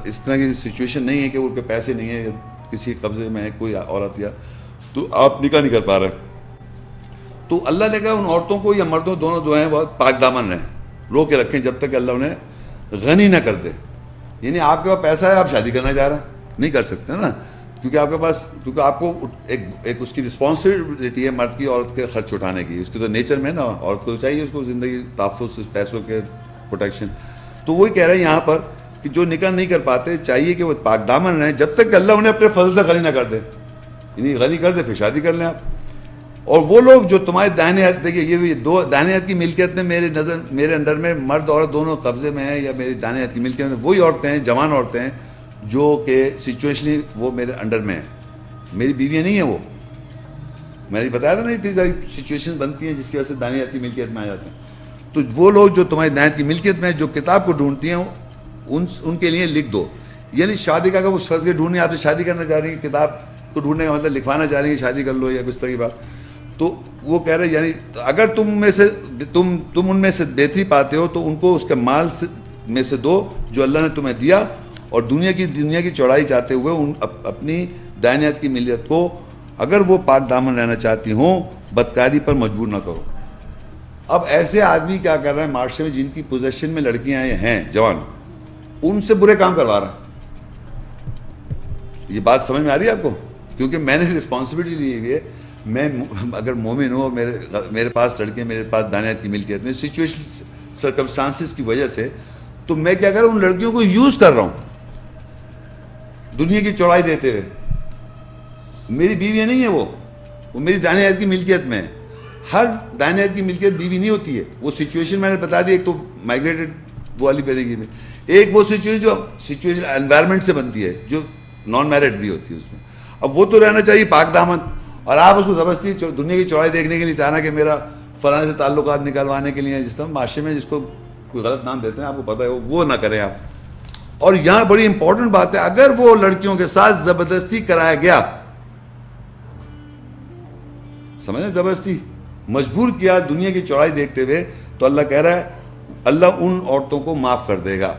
اس طرح کی سچویشن نہیں ہے کہ ان کے پیسے نہیں ہیں، کسی قبضے میں ہے کوئی عورت یا تو آپ نکاح نہیں کر پا رہے، تو اللہ نے کہا ان عورتوں کو یا مردوں دونوں جو ہیں وہ پاک دامن رہیں، رو کے رکھیں جب تک کہ اللہ انہیں غنی نہ کر دے۔ یعنی آپ کے پاس پیسہ ہے، آپ شادی کرنا چاہ رہے ہیں نہیں کر سکتے نا، کیونکہ آپ کے پاس، کیونکہ آپ کو ایک اس کی رسپانسبلٹی ہے مرد کی عورت کے خرچ اٹھانے کی، اس کی تو نیچر میں نا، عورت کو چاہیے اس کو زندگی تحفظ پیسوں کے پروٹیکشن۔ تو وہی کہہ رہے ہیں یہاں پر کہ جو نکاح نہیں کر پاتے چاہیے کہ وہ پاک دامن رہیں جب تک کہ اللہ انہیں اپنے فضل سے غنی نہ کر دے، یعنی غنی کر دے پھر شادی کر لیں آپ۔ اور وہ لوگ جو تمہارے دائیں ہاتھ، دیکھیے یہ بھی دو دائیں ہاتھ کی ملکیت میں میرے انڈر میں مرد عورت دونوں قبضے میں ہیں، یا میری دائیں ہاتھ کی ملکیت میں وہی عورتیں ہیں، جوان عورتیں ہیں جو کہ سچویشنلی وہ میرے انڈر میں ہیں، میری بیویاں نہیں ہیں وہ، میں نے بتایا تھا نا اتنی ساری سچویشن بنتی ہیں جس کی وجہ سے دائیں ہاتھ کی ملکیت میں آ جاتے ہیں۔ تو وہ لوگ جو تمہاری دائیں ہاتھ کی ملکیت میں جو کتاب کو ڈھونڈتی ہیں ان کے لیے لکھ دو، یعنی شادی کا اگر وہ فرض کے ڈھونڈنے آپ سے شادی کرنا چاہ رہی ہیں، کتاب کو ڈھونڈنے کا مطلب لکھوانا چاہ رہی ہیں شادی کر لو یا کچھ طرح کی بات، تو وہ کہہ رہے یعنی اگر تم ان میں سے بہتری پاتے ہو تو ان کو اس کے مال میں سے دو جو اللہ نے تمہیں دیا، اور دنیا کی چوڑائی چاہتے ہوئے اپنی دائیں ہاتھ کی ملکیت کو اگر وہ پاک دامن رہنا چاہتی ہوں بدکاری پر مجبور نہ کرو۔ اب ایسے آدمی کیا کر رہے ہیں معاشرے میں جن کی پوزیشن میں لڑکیاں ہیں جوان، ان سے برے کام کروا رہا ہے۔ یہ بات سمجھ میں آ رہی ہے آپ کو؟ کیونکہ میں نے رسپانسبلٹی لی ہوئی ہے، میں اگر مومن ہوں، میرے پاس لڑکے، میرے پاس دائیں ہاتھ کی ملکیت میں سچویشن سرکمسٹانسز کی وجہ سے، تو میں کیا کر رہا ہوں ان لڑکیوں کو یوز کر رہا ہوں دنیا کی چوڑائی دیتے ہوئے۔ میری بیویاں نہیں ہیں وہ میری دائیں ہاتھ کی ملکیت میں ہے۔ ہر دائیں ہاتھ کی ملکیت بیوی نہیں ہوتی ہے، وہ سچویشن میں نے بتا دی، ایک تو مائگریٹڈ وہ والی پیرگی میں، ایک وہ سچویشن انوائرمنٹ سے بنتی ہے جو نان میرڈ بھی ہوتی ہے اس میں۔ اب وہ تو رہنا چاہیے پاک دامن، اور آپ اس کو زبردستی دنیا کی چوڑائی دیکھنے کے لیے چاہنا کہ میرا فلاں سے تعلقات نکلوانے کے لیے، جس طرح معاشرے میں جس کو کوئی غلط نام دیتے ہیں آپ کو پتہ ہے، وہ نہ کریں آپ۔ اور یہاں بڑی امپورٹنٹ بات ہے، اگر وہ لڑکیوں کے ساتھ زبردستی کرایا گیا، سمجھیں، زبردستی مجبور کیا دنیا کی چوڑائی دیکھتے ہوئے، تو اللہ کہہ رہا ہے اللہ ان عورتوں کو معاف کر دے گا،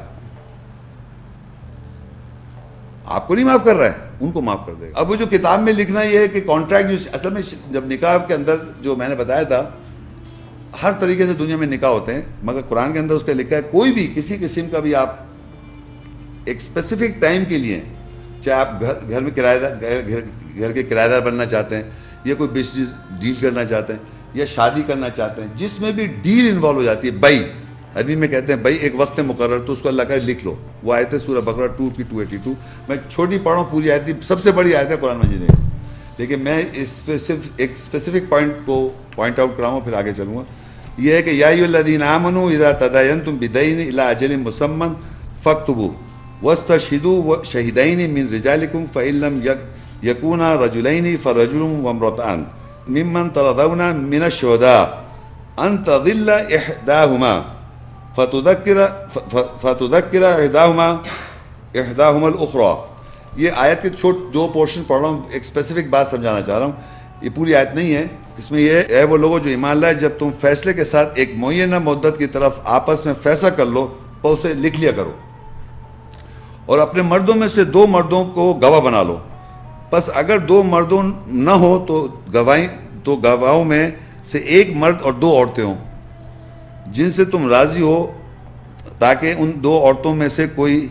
آپ کو نہیں معاف کر رہا ہے، ان کو معاف کر دے گا۔ اب وہ جو کتاب میں لکھنا یہ ہے کہ کانٹریکٹ، اصل میں جب نکاح کے اندر جو میں نے بتایا تھا ہر طریقے سے دنیا میں نکاح ہوتے ہیں، مگر قرآن کے اندر اس کا لکھا ہے کوئی بھی کسی قسم کا بھی آپ ایک اسپیسیفک ٹائم کے لیے، چاہے آپ گھر میں گھر کے کرایہ دار بننا چاہتے ہیں، یا کوئی بزنس ڈیل کرنا چاہتے ہیں، یا شادی کرنا چاہتے ہیں، جس میں بھی ڈیل انوالو ہو جاتی ہے، بھائی عربی میں کہتے ہیں بھائی ایک وقت مقرر، تو اس کو اللہ کا لکھ لو۔ وہ آیت ہے سورہ بقرہ 2 کی 282، میں چھوٹی پڑھ رہا ہوں، پوری آیت سب سے بڑی آیت ہے قرآن مجید میں، لیکن میں اس پہ صرف ایک اسپیسیفک پوائنٹ کو پوائنٹ آؤٹ کراؤں پھر آگے چلوں گا۔ یہ ہے کہ یا ایھا الذین آمنوا اذا تداینتم بدین الی اجل مسمى فاکتبوا واستشهدوا شہیدین من رجالکم فإن لم یکونا رجلین فرجل وامرأتان ممن ترضون من الشهداء ان تضل احداهما فتذکر احداهما الاخرى۔ یہ آیت کے دو پورشن پڑھ رہا ہوں، ایک اسپیسیفک بات سمجھانا چاہ رہا ہوں، یہ پوری آیت نہیں ہے، اس میں یہ ہے وہ لوگوں جو ایمان لائے جب تم فیصلے کے ساتھ ایک معینہ مدت کی طرف آپس میں فیصلہ کر لو تو اسے لکھ لیا کرو، اور اپنے مردوں میں سے 2 مردوں کو گواہ بنا لو، پس اگر 2 مردوں نہ ہو تو گواہوں میں سے ایک مرد اور 2 عورتیں ہوں جن سے تم راضی ہو، تاکہ ان 2 عورتوں میں سے کوئی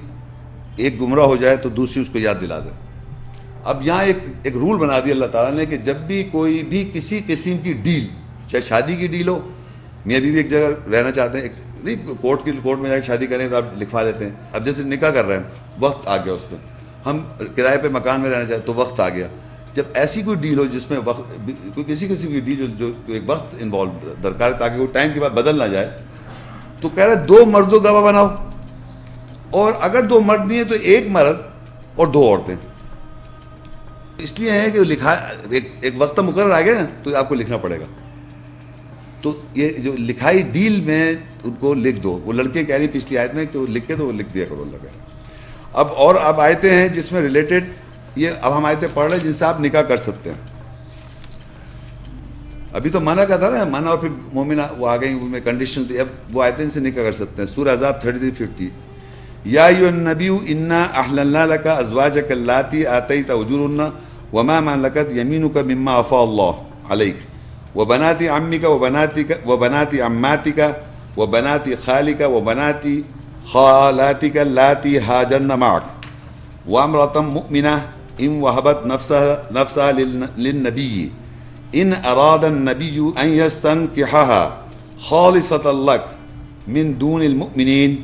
ایک گمراہ ہو جائے تو دوسری اس کو یاد دلا دے۔ اب یہاں ایک رول بنا دیا اللہ تعالیٰ نے کہ جب بھی کوئی بھی کسی قسم کی ڈیل، چاہے شادی کی ڈیل ہو، میاں بیوی ایک جگہ رہنا چاہتے ہیں، کورٹ میں جا کے شادی کریں تو آپ لکھوا لیتے ہیں، اب جیسے نکاح کر رہے ہیں وقت آ گیا، اس میں ہم کرائے پہ مکان میں رہنا چاہتے تو وقت آ گیا، جب ایسی کوئی ڈیل ہو جس میں وقت کوئی کسی قسم کی ڈیل جو ایک وقت انوالو درکار ہے تاکہ وہ ٹائم کے بعد بدل نہ جائے، تو کہہ رہے 2 مردوں گواہ بناؤ، اور اگر 2 مرد نہیں ہیں تو 1 مرد اور 2 عورتیں، اس لیے ہے کہ لکھا ایک وقت مقرر آ گیا تو آپ کو لکھنا پڑے گا. تو یہ جو لکھائی ڈیل میں ان کو لکھ دو. وہ لڑکے کہہ رہی پچھلی آیت میں کہ وہ لکھ کے تو وہ لکھ دیا کرو اللہ کہہ رہا. اب آیتیں ہیں جس میں ریلیٹڈ یہ اب ہم آیتیں پڑھ رہے ہیں جن سے آپ نکاح کر سکتے ہیں. ابھی تو منع کا تھا نا, منع اور پھر مومنہ وہ آ گئی ان میں کنڈیشن تھی. اب وہ آیتیں سے نکاح کر سکتے ہیں. سورہ احزاب 33-50 یا ایھا النبی انا احللنا لک ازواجک اللاتی آتیت اجورهن وما ملکت یمینک مما افاء اللہ علیک وبنات عمک وبنات عماتک وبنات خالک وبنات خالاتک اللاتی ہاجرن معک وامرأة مؤمنة ان وهبت نفسها للنبی ان اراد النبی ان يستنكحها خالصة لك من دون المؤمنین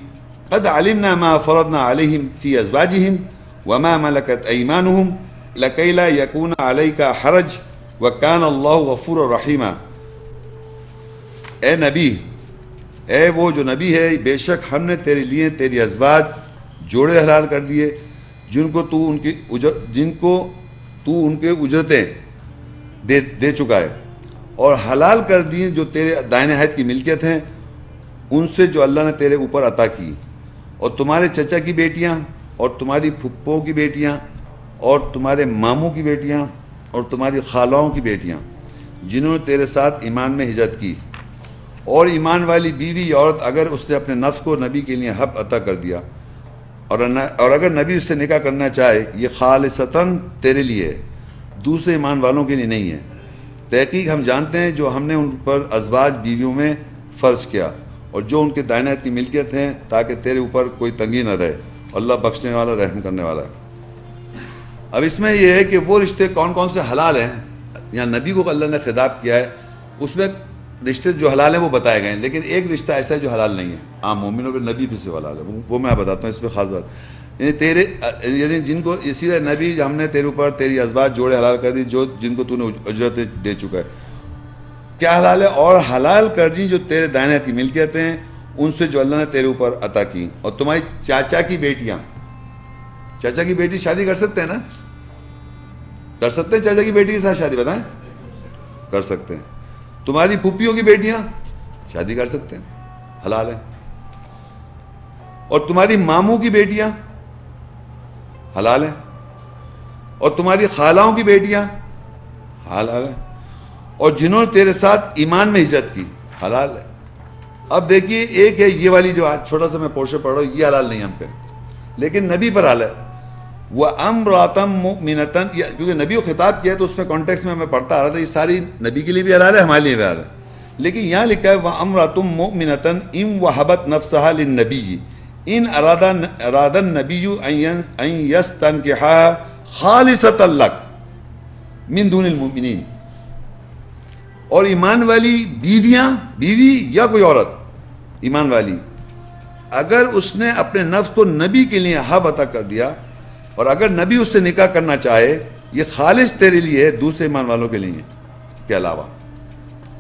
قد علمنا ما فرضنا عليهم في ازواجهم وما ملكت ايمانهم لكي لا يكون عليك حرج وكان الله غفورا رحيما. اے نبی, اے وہ جو نبی ہے, بے شک ہم نے تیرے لیے تیری ازواج جوڑے حلال کر دیے جن کو تو ان کے اجرتیں دے چکا ہے, اور حلال کر دیے جو تیرے دائنے ہاتھ کی ملکیت ہیں ان سے جو اللہ نے تیرے اوپر عطا کی, اور تمہارے چچا کی بیٹیاں اور تمہاری پھپھوں کی بیٹیاں اور تمہارے ماموں کی بیٹیاں اور تمہاری خالاؤں کی بیٹیاں جنہوں نے تیرے ساتھ ایمان میں ہجرت کی, اور ایمان والی بیوی یا عورت اگر اس نے اپنے نفس کو نبی کے لیے حق عطا کر دیا اور اگر نبی اس سے نکاح کرنا چاہے, یہ خالصتاً تیرے لیے ہے, دوسرے ایمان والوں کے لیے نہیں ہے. تحقیق ہم جانتے ہیں جو ہم نے ان پر ازواج بیویوں میں فرض کیا اور جو ان کے دائیں ہاتھ کی ملکیت ہیں تاکہ تیرے اوپر کوئی تنگی نہ رہے. اللہ بخشنے والا رحم کرنے والا ہے. اب اس میں یہ ہے کہ وہ رشتے کون کون سے حلال ہیں, یہاں نبی کو اللہ نے خطاب کیا ہے, اس میں رشتے جو حلال ہیں وہ بتائے گئے ہیں, لیکن ایک رشتہ ایسا ہے جو حلال نہیں ہے. عام مومنوں پہ نبی بھی سے حلال ہے, وہ میں بتاتا ہوں اس پہ خاص بات. یعنی جن کو اسی طرح نبی ہم نے تیرے اوپر تیری ازواج جوڑے حلال کر دی جن کو تو نے اجرت دے چکا ہے. کیا حلال ہے؟ اور حلال کر دی جو تیرے دائیں ہاتھ کی ملکیتیں ہیں ان سے جو اللہ نے تیرے اوپر عطا کی. اور تمہاری چاچا کی بیٹیاں, چاچا کی بیٹی شادی کر سکتے ہیں نا, کر سکتے ہیں چاچا کی بیٹی کے ساتھ شادی, بتائیں کر سکتے ہیں. تمہاری پھوپھیوں کی بیٹیاں شادی کر سکتے ہیں, حلال ہے. اور تمہاری ماموں کی بیٹیاں حلال ہیں, اور تمہاری خالاؤں کی بیٹیاں حلال ہیں, اور جنہوں نے تیرے ساتھ ایمان میں ہجرت کی حلال ہے. اب دیکھیے ایک ہے یہ والی جو آج چھوٹا سا میں پورشن پڑھ رہا ہوں, یہ حلال نہیں ہم پہ, لیکن نبی پر حلال ہے. وَأَمْرَأَةً مُؤْمِنَةً, کیونکہ نبی کو خطاب کیا ہے تو اس میں کانٹیکس میں پڑھتا آ رہا تھا, یہ ساری نبی کے لیے بھی حلال ہے, ہمارے لیے بھی حلال ہے. لیکن یہاں لکھا ہے وَأَمْرَأَةٌ مُؤْمِنَةً إِن وَهَبَتْ نَفْسَهَا لِلنَّبِيِّ إِنْ أَرَادَ النَّبِيُّ أَن يَسْتَنكِحَهَا خَالِصَةً لَكَ مِن دُونِ الْمُؤْمِنِينَ. اور ایمان والی بیویاں, بیوی یا کوئی عورت ایمان والی, اگر اس نے اپنے نفس کو نبی کے لیے حب عطا کر دیا اور اگر نبی اس سے نکاح کرنا چاہے, یہ خالص تیرے لیے ہے, دوسرے ایمان والوں کے لیے کے علاوہ.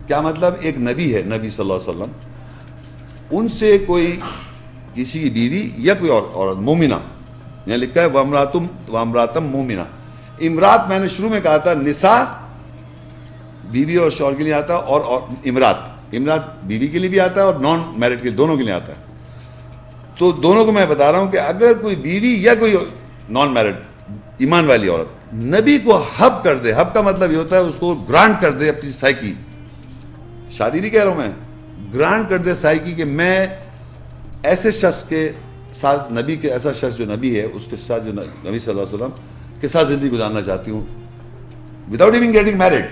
کیا مطلب؟ ایک نبی ہے, نبی صلی اللہ علیہ وسلم, ان سے کوئی کسی کی بیوی یا کوئی اور عورت مومنہ, یہاں لکھا ہے وامراتم مومنہ. امرات میں نے شروع میں کہا تھا نساء بیوی اور شوہر کے لیے آتا ہے, اور امرات بیوی کے لیے بھی آتا ہے اور نان میرڈ کے دونوں کے لیے آتا ہے. تو دونوں کو میں بتا رہا ہوں کہ اگر کوئی بیوی یا کوئی نان میرڈ ایمان والی عورت نبی کو حب کر دے, حب کا مطلب یہ ہوتا ہے اس کو گرانٹ کر دے اپنی سائیکی, شادی نہیں کہہ رہا ہوں میں, گرانٹ کر دے سائیکی کہ میں ایسے شخص کے ساتھ, نبی کے ایسا شخص جو نبی ہے اس کے ساتھ, جو نبی صلی اللہ علیہ وسلم کے ساتھ زندگی گزارنا چاہتی ہوں وداؤٹ ایون گیٹنگ میرڈ.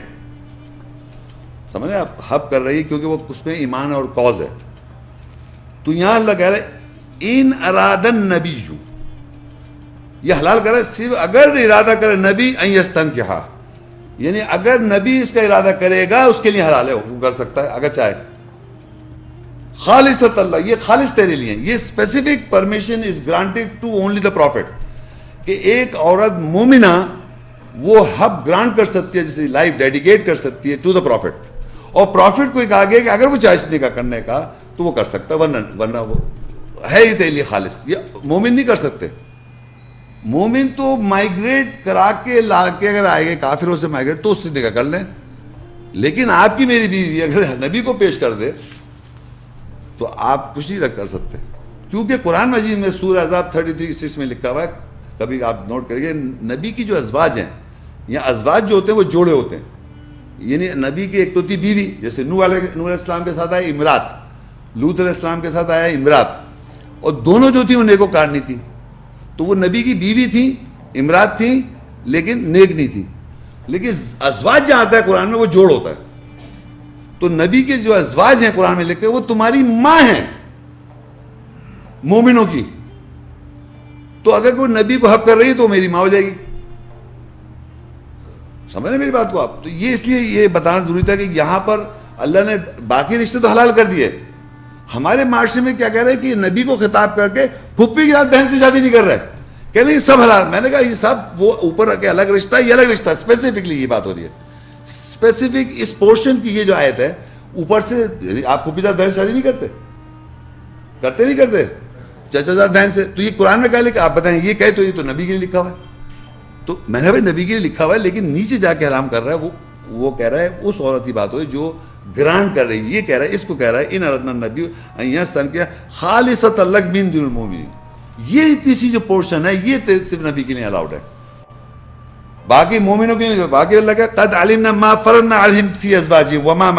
سمجھیں آپ, حب کر رہی ہے کیونکہ وہ اس میں ایمان اور کاز ہے. تو یہاں اللہ کہہ رہا ہے ان اراد النبی, یہ حلال کرے صرف اگر ارادہ کرے نبی ان یستنکحا, یعنی اگر نبی اس کا ارادہ کرے گا اس کے لیے حلال ہے, وہ کر سکتا ہے اگر چاہے. خالصۃ اللہ, یہ خالص تیرے لیے, یہ specific permission is granted to only the prophet, کہ ایک عورت مومنہ وہ حب گرانٹ کر سکتی ہے, جسے لائف ڈیڈیکیٹ کر سکتی ہے ٹو دا پروفٹ. اور پروفٹ کو ایک آگے کہ اگر وہ چاہے نکاح کرنے کا تو وہ کر سکتا ہے, ورنہ وہ ہے ہی تیرے لیے خالص, یہ مومن نہیں کر سکتے. مومن تو مائگریٹ کرا کے لا کے اگر آئے گے کافروں سے مائگریٹ تو اس سے نکاح کر لیں، لیکن آپ کی میری بیوی اگر نبی کو پیش کر دے تو آپ کچھ نہیں کر سکتے، کیونکہ قرآن مجید میں سورہ احزاب 33:6 میں لکھا ہوا ہے، کبھی آپ نوٹ کریے، نبی کی جو ازواج ہیں یا ازواج جو ہوتے ہیں وہ جوڑے ہوتے ہیں، یعنی نبی کی ایک تو تھی بیوی، جیسے نوح علیہ السلام کے ساتھ آئے امرات، لوط علیہ السلام کے ساتھ آیا امرات، اور دونوں جو تھیں وہ نیکوکار نہیں تھی، تو وہ نبی کی بیوی تھی، امرات تھی لیکن نیک نہیں تھی، لیکن ازواج جہاں آتا ہے قرآن میں وہ جوڑ ہوتا ہے، تو نبی کے جو ازواج ہیں قرآن میں لکھے وہ تمہاری ماں ہیں مومنوں کی، تو اگر کوئی نبی کو حق کر رہی ہے تو میری ماں ہو جائے گی، سمجھ رہے میری بات کو آپ؟ تو یہ اس لیے یہ بتانا ضروری تھا کہ یہاں پر اللہ نے باقی رشتے تو حلال کر دیے، ہمارے معاشرے میں کیا کہہ رہے ہیں کہ نبی کو خطاب کر کے پھپھی کے ساتھ بہن سے شادی نہیں کر رہے، کہہ رہے ہیں یہ سب حلال، میں نے کہا یہ سب وہ اوپر کے الگ رشتہ ہے، یہ الگ رشتہ ہے، اسپیسیفکلی یہ بات ہو رہی ہے، اسپیسیفک اس پورشن کی یہ جو آیت ہے اوپر سے، آپ پھپھی کے ساتھ بہن سے شادی نہیں کرتے، کرتے نہیں کرتے چچا زاد بہن سے، تو یہ قرآن میں کہا لکھا، آپ بتائیں یہ کہے تو یہ تو نبی کے لیے لکھا ہوا ہے، تو میں نے بھائی نبی کے لیے لکھا ہوا ہے، لیکن نیچے جا کے حرام کر رہا ہے وہ کہہ رہا ہے اس عورت کی بات ہوئی جو گرانٹ کر رہی ہے، یہ کہہ رہا ہے، اس کو کہہ رہا ہے ان اردنا النبی ان یستنکح خالصۃ لک من دون المؤمنین، یہ تیسری جو پورشن ہے یہ صرف نبی کے لیے الاؤڈ ہے، باقی مومنوں کے لیے، باقی اللہ کا قد علمنا ما فرضنا علیہم فی ازواجہم وما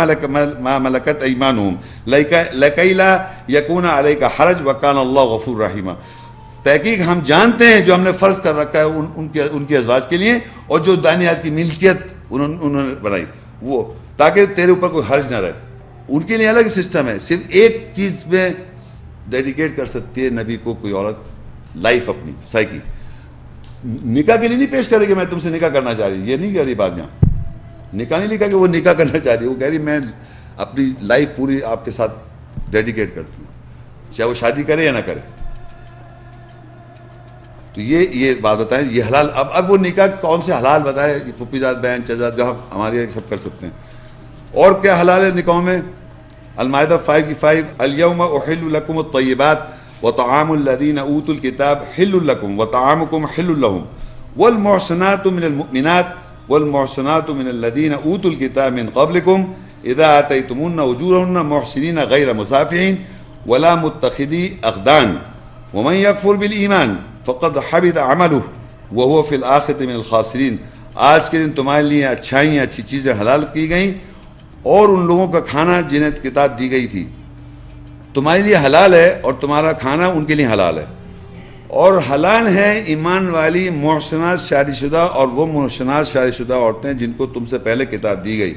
ملکت ایمانہم لکی لا یکون علیک حرج وکان اللہ غفور رحیما، تحقیق ہم جانتے ہیں جو ہم نے فرض کر رکھا ہے ان کی ازواج کے لیے، اور جو دانیات کی ملکیت انہوں نے بنائی وہ، تاکہ تیرے اوپر کوئی حرج نہ رہے، ان کے لیے الگ سسٹم ہے، صرف ایک چیز میں ڈیڈیکیٹ کر سکتی ہے نبی کو کوئی عورت، لائف اپنی سائیکی، نکاح کے لیے نہیں پیش کرے کہ میں تم سے نکاح کرنا چاہ رہی، یہ نہیں کہہ رہی بات، یہاں نکاح نہیں لکھا کہ وہ نکاح کرنا چاہ رہی ہے، وہ کہہ رہی میں اپنی لائف پوری آپ کے ساتھ ڈیڈیکیٹ کرتی ہوں، چاہے وہ شادی کرے یا نہ کرے، تو یہ بات بتائیں یہ حلال، اب وہ نکاح کون سے حلال بتائے، پھپھی زاد بہن چچا زاد جو ہمارے یہاں سب کر سکتے ہیں، اور کیا حلال ہے نکاح میں؟ المائدہ 5:5 الیوم احل لکم الطیبات وطعام الذین اوتوا الکتاب حل لکم وطعامکم حل لهم والمحصنات من المؤمنات والمحصنات من الذین اوتوا الکتاب من قبلکم اذا آتیتموهن اجورهن محسنین غیر مسافحین ولا متخذی اخدان ومن یکفر بالایمان فقد حبط عملہ وهو فی الآخرۃ من الخاسرین، آج کے دن تمہارے لیے اچھائیاں اچھی چیزیں حلال کی گئیں اور ان لوگوں کا کھانا جنہیں کتاب دی گئی تھی تمہارے لیے حلال ہے، اور تمہارا کھانا ان کے لیے حلال ہے، اور حلال ہے ایمان والی محسنات شادی شدہ، اور وہ محسنات شادی شدہ عورتیں جن کو تم سے پہلے کتاب دی گئی،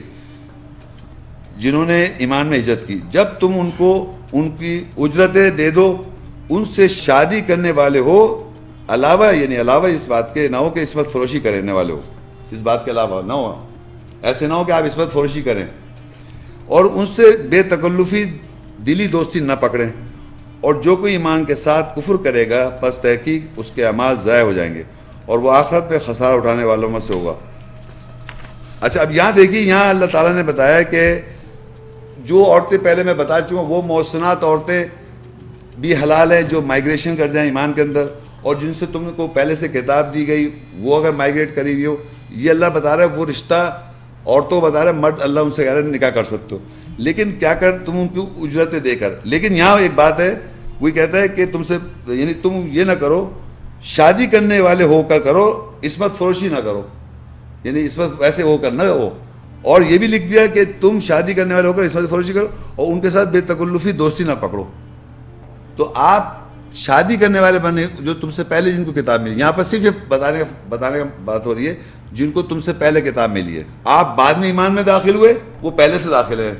جنہوں نے ایمان میں ہجرت کی، جب تم ان کو ان کی اجرتیں دے دو، ان سے شادی کرنے والے ہو، علاوہ یعنی علاوہ اس بات کے نہ ہو کہ عصمت فروشی کرنے والے ہو، اس بات کے علاوہ نہ ہو، ایسے نہ ہو کہ آپ عصمت فروشی کریں، اور ان سے بے تکلفی دلی دوستی نہ پکڑیں، اور جو کوئی ایمان کے ساتھ کفر کرے گا پس تحقیق اس کے اعمال ضائع ہو جائیں گے اور وہ آخرت میں خسارہ اٹھانے والوں میں سے ہوگا۔ اچھا اب یہاں دیکھیے، یہاں اللہ تعالیٰ نے بتایا کہ جو عورتیں پہلے میں بتا چکا ہوں وہ محسنات عورتیں بھی حلال ہیں جو مائگریشن کر جائیں ایمان کے اندر، اور جن سے تم کو پہلے سے کتاب دی گئی وہ اگر مائگریٹ کری ہوئی ہو، یہ اللہ بتا رہا ہے وہ رشتہ عورتوں بتا رہا ہے، مرد اللہ ان سے کہہ رہا ہے نکاح کر سکتے ہو، لیکن کیا کر تم ان کی اجرتیں دے کر، لیکن یہاں ایک بات ہے، وہی کہتا ہے کہ تم سے یعنی تم یہ نہ کرو شادی کرنے والے ہو کر کرو، عصمت فروشی نہ کرو، یعنی عصمت ویسے ہو کر نہ ہو، اور یہ بھی لکھ دیا کہ تم شادی کرنے والے ہو کر عصمت فروشی کرو اور ان کے ساتھ بے تکلفی دوستی نہ پکڑو۔ تو آپ شادی کرنے والے بنے جو تم سے پہلے جن کو کتاب ملی، یہاں پر صرف یہ بتانے کا بات ہو رہی ہے جن کو تم سے پہلے کتاب ملی ہے، آپ بعد میں ایمان میں داخل ہوئے وہ پہلے سے داخل ہیں،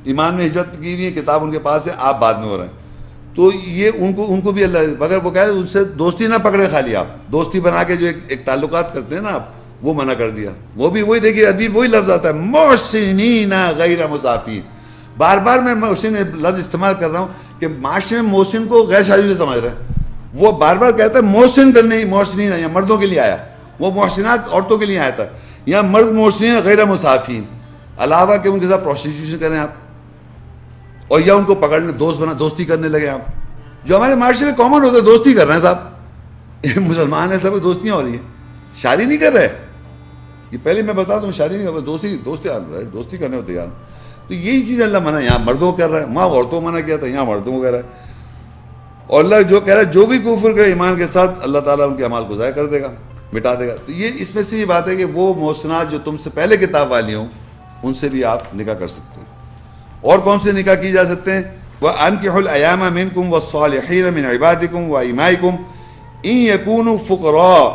ایمان میں ہجرت کی ہوئی ہے، کتاب ان کے پاس ہے، آپ بعد میں ہو رہے ہیں، تو یہ ان کو بھی اللہ مگر وہ کہہ رہے ان سے دوستی نہ پکڑے، خالی آپ دوستی بنا کے جو ایک تعلقات کرتے ہیں نا آپ، وہ منع کر دیا، وہ بھی وہی دیکھیے ابھی وہی لفظ آتا ہے محسنین غیر مسافین، بار بار میں محسن لفظ استعمال کر رہا ہوں کہ معاشرے میں محسن کو غیر شادی سے سمجھ رہے ہیں، وہ بار بار کہتا ہے محسن کرنے محسنین یا مردوں کے لیے آیا، وہ محسنات عورتوں کے لیے آیا تھا، یہاں مرد محسنین غیر مسافین، علاوہ کہ ان کے ساتھ پروسٹیٹیوشن کریں آپ، اور یا ان کو پکڑنے دوستی کرنے لگے آپ، جو ہمارے معاشرے میں کامن ہوتا ہے، دوستی کر رہے ہیں صاحب، مسلمان ہے سب دوستیاں ہو رہی ہیں, شادی نہیں کر رہے. یہ پہلے میں بتا دوں, شادی نہیں کر رہے, دوستی کرنے کو تیار. تو یہی چیز اللہ منع یہاں مردوں کر رہا ہے, وہاں عورتوں منع کیا تھا, یہاں مردوں کو کہہ رہا ہے. اور اللہ جو کہہ رہا ہے جو بھی کفر کرے ایمان کے ساتھ اللہ تعالیٰ ان کے اعمال کو ضائع کر دے گا, مٹا دے گا. تو یہ اس میں سے بھی بات ہے کہ وہ محسنات جو تم سے پہلے کتاب والی ہوں ان سے بھی آپ نکاح کر سکتے ہیں. اور کون سے نکاح کی جا سکتے ہیں؟ وَأَنكِحُوا الْأَيَامَ مِنكُمْ وَالصَّالِحِينَ مِنْ عِبَادِكُمْ وَإِمَائِكُمْ إِنْ يَكُونُوا فُقَرَاءَ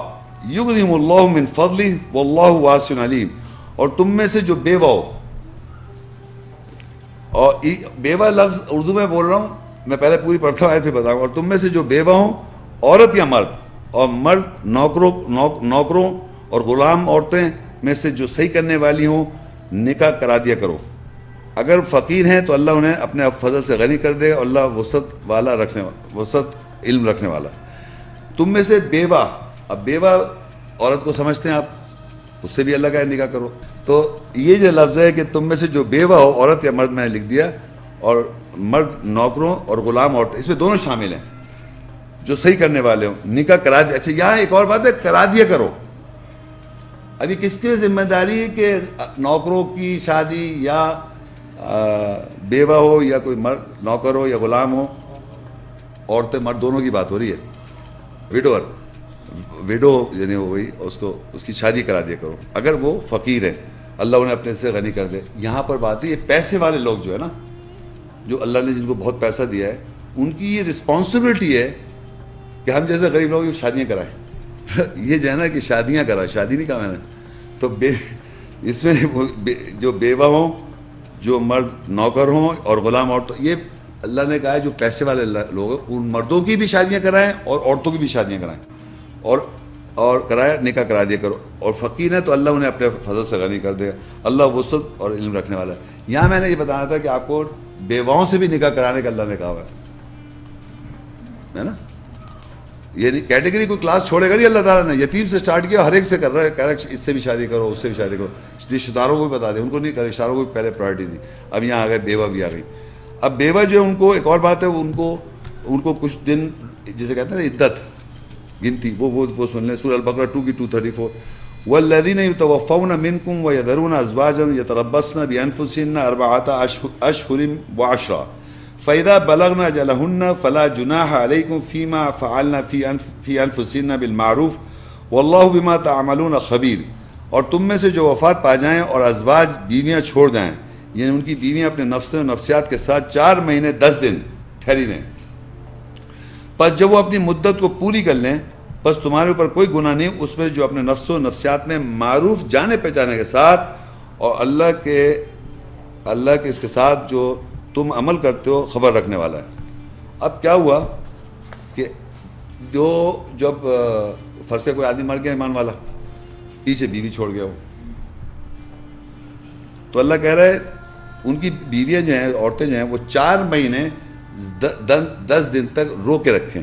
يُغْنِهِمُ اللَّهُ مِنْ فَضْلِهِ وَاللَّهُ وَاسِعٌ عَلِيمٌ. اور تم میں سے جو بیوہ ہو, اور بیوہ لفظ اردو میں بول رہا ہوں, میں پہلے پوری پڑھتا ہوں آئے پھر بتاؤں. اور تم میں سے جو بیوہ ہوں, عورت یا مرد, اور مرد نوکروں اور غلام عورتیں میں سے جو صحیح کرنے والی ہوں نکاح کرا دیا کرو. اگر فقیر ہیں تو اللہ انہیں اپنے فضل سے غنی کر دے, اور اللہ وسعت علم رکھنے والا. تم میں سے بیوہ, اب بیوہ عورت کو سمجھتے ہیں آپ, اس سے بھی اللہ کا نکاح کرو. تو یہ جو لفظ ہے کہ تم میں سے جو بیوہ ہو, عورت یا مرد میں نے لکھ دیا, اور مرد نوکروں اور غلام عورتیں, اس میں دونوں شامل ہیں, جو صحیح کرنے والے ہوں نکاح کرا دیا. اچھا یہاں ایک اور بات ہے, کرا دیا کرو. ابھی کس کی ذمہ داری ہے کہ نوکروں کی شادی یا بیوہ ہو یا کوئی مرد نوکر ہو یا غلام ہو, عورتیں مرد دونوں کی بات ہو رہی ہے. ویڈو یعنی ہو گئی, اس کی شادی کرا دیا کرو اگر وہ فقیر ہے, اللہ انہیں اپنے سے غنی کر دے. یہاں پر بات ہے یہ پیسے والے لوگ جو ہے نا, جو اللہ نے جن کو بہت پیسہ دیا ہے, ان کی یہ رسپانسبلٹی ہے کہ ہم جیسے غریب لوگ شادیاں کرائیں. یہ جو ہے نا کہ شادیاں کرائیں, شادی نہیں کہا میں نے. تو اس میں جو بیوہ ہوں, جو مرد نوکر ہوں اور غلام عورتوں, یہ اللہ نے کہا ہے جو پیسے والے لوگ ہیں ان مردوں کی بھی شادیاں کرائیں اور عورتوں کی بھی شادیاں کرائیں, اور کرائے نکاح کرا دیا کرو. اور فقیر ہے تو اللہ انہیں اپنے فضل سے غنی کر دے گا, اللہ وسعت اور علم رکھنے والا ہے. یہاں میں نے یہ بتانا تھا کہ آپ کو بیواؤں سے بھی نکاح کرانے کا اللہ نے کہا ہے نا. یہ کیٹیگری کوئی کلاس چھوڑے گا نہیں اللہ تعالیٰ نے. یتیم سے سٹارٹ کیا, ہر ایک سے کر رہا ہے, کہہ رہا ہے اس سے بھی شادی کرو, اس سے بھی شادی کرو. رشتہ داروں کو بھی بتا دیں, ان کو نہیں کرے, رشتہ داروں کو بھی پہلے پرائرٹی دی. اب یہاں آ گئے بیوہ بھی آ گئی. اب بیوہ جو ہے ان کو ایک اور بات ہے, ان کو کچھ دن جسے کہتے ہیں نا عدت گنتی, وہ سن لیں. سورہ البقرہ 2 کی 234. والذین یتوفون منکم ویذرون ازواجا یتربصن بانفسهن 4 اشہر و10 فَإِذَا بَلَغْنَا أَجَلَهُنَّ فَلَا جُنَاحَ عَلَيْكُمْ فِي مَا فَعَلْنَا فِي أَنفُسِهِنَّ بِالْمَعْرُوفِ وَاللَّهُ بِمَا تَعْمَلُونَ خَبِيرٌ. اور تم میں سے جو وفات پا جائیں اور ازواج بیویاں چھوڑ جائیں, یعنی ان کی بیویاں اپنے نفس و نفسیات کے ساتھ 4 مہینے 10 دن ٹھہری رہیں, پس جب وہ اپنی مدت کو پوری کر لیں بس تمہارے اوپر کوئی گناہ نہیں اس میں جو اپنے نفس و نفسیات میں معروف جانے پہچانے کے ساتھ اور اللہ کے اس کے ساتھ جو تم عمل کرتے ہو خبر رکھنے والا ہے. اب کیا ہوا کہ جب پھنسے کوئی آدمی مر گیا ایمان والا, پیچھے بیوی چھوڑ گیا ہو, تو اللہ کہہ رہا ہے ان کی بیویاں جو ہیں, عورتیں جو ہیں, وہ 4 مہینے 10 دن تک رو کے رکھیں.